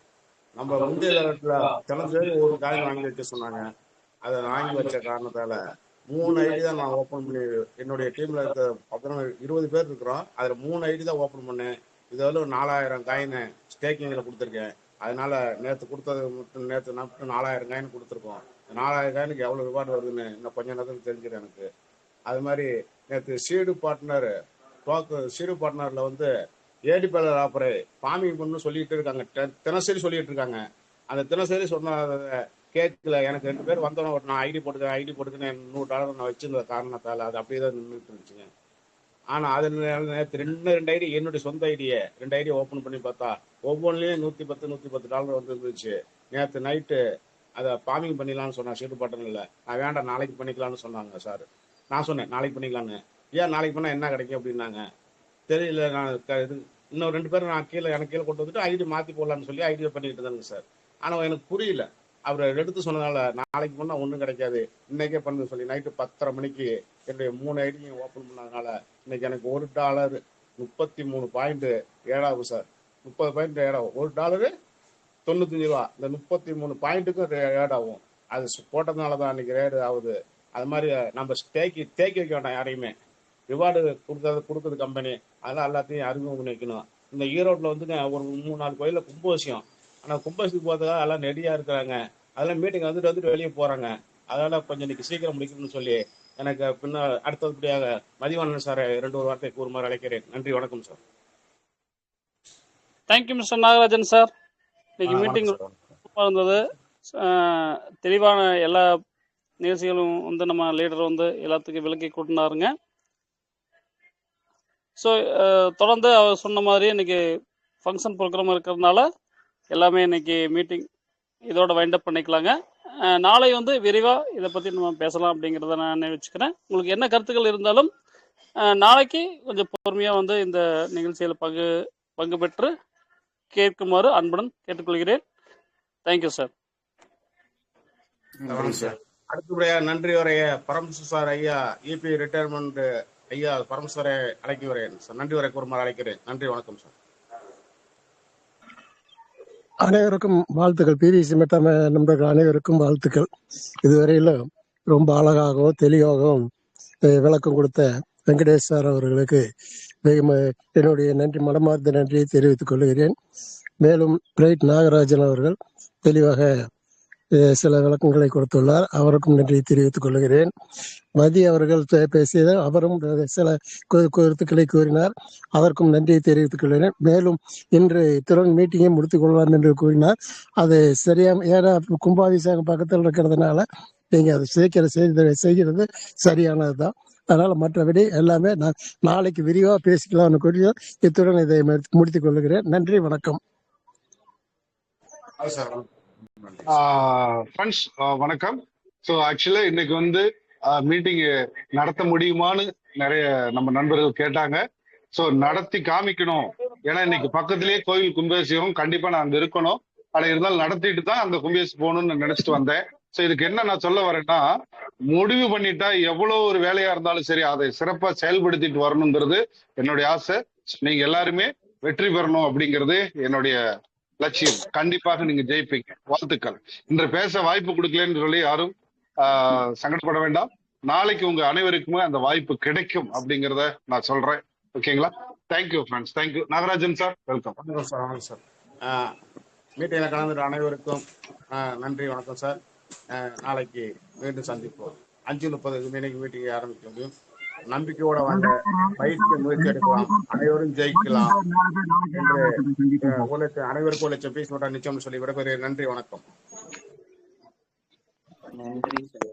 நம்ம முந்தைய நேரத்துல தினந்தேதி ஒரு காயின் வாங்கி வைக்க சொன்னாங்க. அதை வாங்கி வச்ச காரணத்தால 3 ஐடி தான் நான் ஓப்பன் பண்ணி, என்னுடைய டீம்ல இருக்க 20 பேர் இருக்கிறோம், அதுல 3 ஐடி தான் ஓப்பன் பண்ணேன். இதில் 4000 காயின் ஸ்டேக்கிங்கில் கொடுத்துருக்கேன். அதனால நேற்று கொடுத்தது மட்டும் நேற்று 4000 காயின் கொடுத்துருக்கோம். 4000 காயினுக்கு எவ்வளோ ரிவார்டு வருதுன்னு இன்னும் கொஞ்சம் நேரத்துக்கு தெரிஞ்சிடும் எனக்கு. அது மாதிரி நேற்று சீடு பார்ட்னர்ல வந்து ஏடிபிஎல் ஆப்பரை ஃபார்மிங் பண்ணு சொல்லிட்டு இருக்காங்க, தினசரி சொல்லிட்டு இருக்காங்க. அந்த தினசரி சொன்ன கேட்கல. எனக்கு 2 பேர் வந்தோன்னே நான் ஐடி போட்டுக்கிறேன் $100 நான் வச்சிருந்த காரணத்தால் அது அப்படியே தான் நின்றுட்டு இருந்துச்சுங்க. ஆனால் அது நேற்று 2 ஐடி என்னுடைய சொந்த ஐடியை 2 ஐடியை ஓப்பன் பண்ணி பார்த்தா ஒவ்வொன்றிலையும் $110 வந்துருந்துச்சு. நேற்று நைட்டு அதை ஃபார்மிங் பண்ணிடலான்னு சொன்னேன். ஷீட்டு பாட்டன் இல்லை, நான் வேண்டாம் நாளைக்கு பண்ணிக்கலான்னு சொன்னாங்க சார். நான் சொன்னேன் நாளைக்கு பண்ணிக்கலான்னு. ஏன் நாளைக்கு பண்ணால் என்ன கிடைக்கும் அப்படின்னாங்க. தெரியல. நான் இது இன்னும் 2 பேரும் நான் எனக்கு கீழே கொண்டு வந்துட்டு ஐடி மாற்றி போடலான்னு சொல்லி ஐடியா பண்ணிக்கிட்டு தானுங்க சார். ஆனால் எனக்கு புரியல. அவர் எடுத்து சொன்னதால நாளைக்கு பண்ணால் ஒன்றும் கிடைக்காது, இன்னைக்கே பண்ணு சொல்லி நைட்டு 10:30 மணிக்கு என்னுடைய 3 ஐடியும் ஓப்பன் பண்ணதுனால இன்னைக்கு எனக்கு $1 33.7 ஆகும் சார். 30.7 ஆகும். $1 $95. இந்த 33 பாயிண்ட்டுக்கும் ரேட் ஆகும். அது போட்டதுனால தான் அன்னைக்கு ரேடு ஆகுது. அது மாதிரி நம்ம தேக்கி வைக்க வேண்டாம் யாரையுமே. ரிவார்டு கொடுக்குறது கம்பெனி, அதெல்லாம் எல்லாத்தையும் அறிமுகம் வைக்கணும். இந்த ஈரோட்டில் வந்துங்க ஒரு 3-4 கோயிலில் கும்பாபிஷேகம். ஆனால் கும்பாபிஷேகம் போகிறதுக்காக எல்லாம் ரெடியாக இருக்கிறாங்க. அதெல்லாம் மீட்டிங் வந்துட்டு வெளியே போகிறாங்க. அதனால் கொஞ்சம் இன்னைக்கு சீக்கிரம் முடிக்கணும்னு சொல்லி எனக்கு அடுத்தபடியாக மதிவாணன் சார் 2 வார்த்தை கூறுமாறு அழைக்கிறேன். நன்றி, வணக்கம் sir. Thank you mister Nagarajan sir. இன்னைக்கு மீட்டிங் இருந்தது. தெளிவான எல்லா நிகழ்ச்சிகளும் வந்து நம்ம லீடர் வந்து எல்லாத்துக்கும் விளக்கி கொடுத்தாருங்க. ஸோ தொடர்ந்து அவர் சொன்ன மாதிரி இன்னைக்கு ஃபங்க்ஷன் ப்ரோக்ராம் இருக்கிறதுனால எல்லாமே இன்னைக்கு மீட்டிங் இதோட வைண்ட் அப் பண்ணிக்கலாங்க. நாளை வந்து விரிவாக இதை பற்றி நம்ம பேசலாம் அப்படிங்கிறத நான் நினைச்சுக்கிறேன். உங்களுக்கு என்ன கருத்துக்கள் இருந்தாலும் நாளைக்கு கொஞ்சம் பொறுமையாக வந்து இந்த நிகழ்ச்சியில் பங்கு பெற்று கேட்குமாறு அன்புடன் கேட்டுக்கொள்கிறேன். Thank you sir. வணக்கம் சார். அடுத்தபடியா நன்றி உரைய பரமசுசார் ஐயா இபி ரிட்டையர்மெண்ட் ஐயா பரமசுவரை அழைக்கிறேன் சார். நன்றி உரை கூறுமாறு அழைக்கிறேன். நன்றி, வணக்கம் சார். அனைவருக்கும் வாழ்த்துக்கள். பிவிசி மெட்டா நண்பர்கள் அனைவருக்கும் வாழ்த்துக்கள். இதுவரையில ரொம்ப அழகாகவும் தெளிவாகவும் விளக்கம் கொடுத்த வெங்கடேஷ் சார் அவர்களுக்கு என்னுடைய நன்றி, மனமார்ந்த நன்றியை தெரிவித்துக் கொள்கிறேன். மேலும் பிரைட் நாகராஜன் அவர்கள் தெளிவாக சில விளக்கங்களை கொடுத்துள்ளார். அவருக்கும் நன்றியை தெரிவித்துக் கொள்கிறேன். மதி அவர்கள் பேசிய அவரும் சில கருத்துக்களை கூறினார். அதற்கும் நன்றியை தெரிவித்துக் கொள்கிறேன். மேலும் இன்று இத்துடன் மீட்டிங்கை முடித்துக் கொள்ளலாம் என்று கூறினார். அது சரியா, ஏன்னா கும்பாபிஷேகம் பக்கத்தில் இருக்கிறதுனால நீங்க அதை செய்கிறது சரியானதுதான். அதனால மற்றபடி எல்லாமே நான் நாளைக்கு விரிவா பேசிக்கலாம்னு கூறி இத்துடன் இதை முடித்துக் கொள்கிறேன். நன்றி, வணக்கம். வணக்கம். ஸோ ஆக்சுவலா இன்னைக்கு வந்து மீட்டிங் நடத்த முடியுமான்னு நிறைய நம்ம நண்பர்கள் கேட்டாங்க. ஸோ நடத்தி காமிக்கணும், ஏன்னா இன்னைக்கு பக்கத்திலேயே கோயில் கும்பாபிஷேகம், கண்டிப்பா நான் அங்க இருக்கணும். ஆனா இருந்தாலும் நடத்திட்டு தான் அந்த கும்பாபிஷேகம் போகணும்னு நினைச்சிட்டு வந்தேன். ஸோ இதுக்கு என்ன நான் சொல்ல வரேன்னா, முடிவு பண்ணிட்டா எவ்வளவு ஒரு வேலையா இருந்தாலும் சரி அதை சிறப்பா செயல்படுத்திட்டு வரணுங்கிறது என்னுடைய ஆசை. நீங்க எல்லாருமே வெற்றி பெறணும் அப்படிங்கிறது என்னுடைய லட்சியம். கண்டிப்பாக நீங்க ஜெயிப்பீங்க. வாழ்த்துக்கள். இன்று பேச வாய்ப்பு கொடுக்கலன்னு சொல்லி யாரும் சங்கடப்பட வேண்டாம். நாளைக்கு உங்க அனைவருக்குமே அந்த வாய்ப்பு கிடைக்கும் அப்படிங்கிறத நான் சொல்றேன். ஓகேங்களா? Thank you friends. Thank you. Nagarajan sir, welcome. வணக்கம் சார். வணக்கம் சார். மீட்டிங்ல கலந்துட்டு அனைவருக்கும் நன்றி, வணக்கம் சார். நாளைக்கு மீண்டும் சந்திப்போம். 5:30 மணிக்கு மீட்டிங் ஆரம்பிக்க முடியும். நம்பிக்கையோட வாங்க, பயிற்சி முயற்சி எடுக்கலாம், அனைவரும் ஜெயிக்கலாம் என்று அனைவருக்கும் 1,00,000 பீஸ் மட்டும் நிச்சயம் சொல்லி விடைபெறுகிறேன். நன்றி, வணக்கம். நன்றி சார்.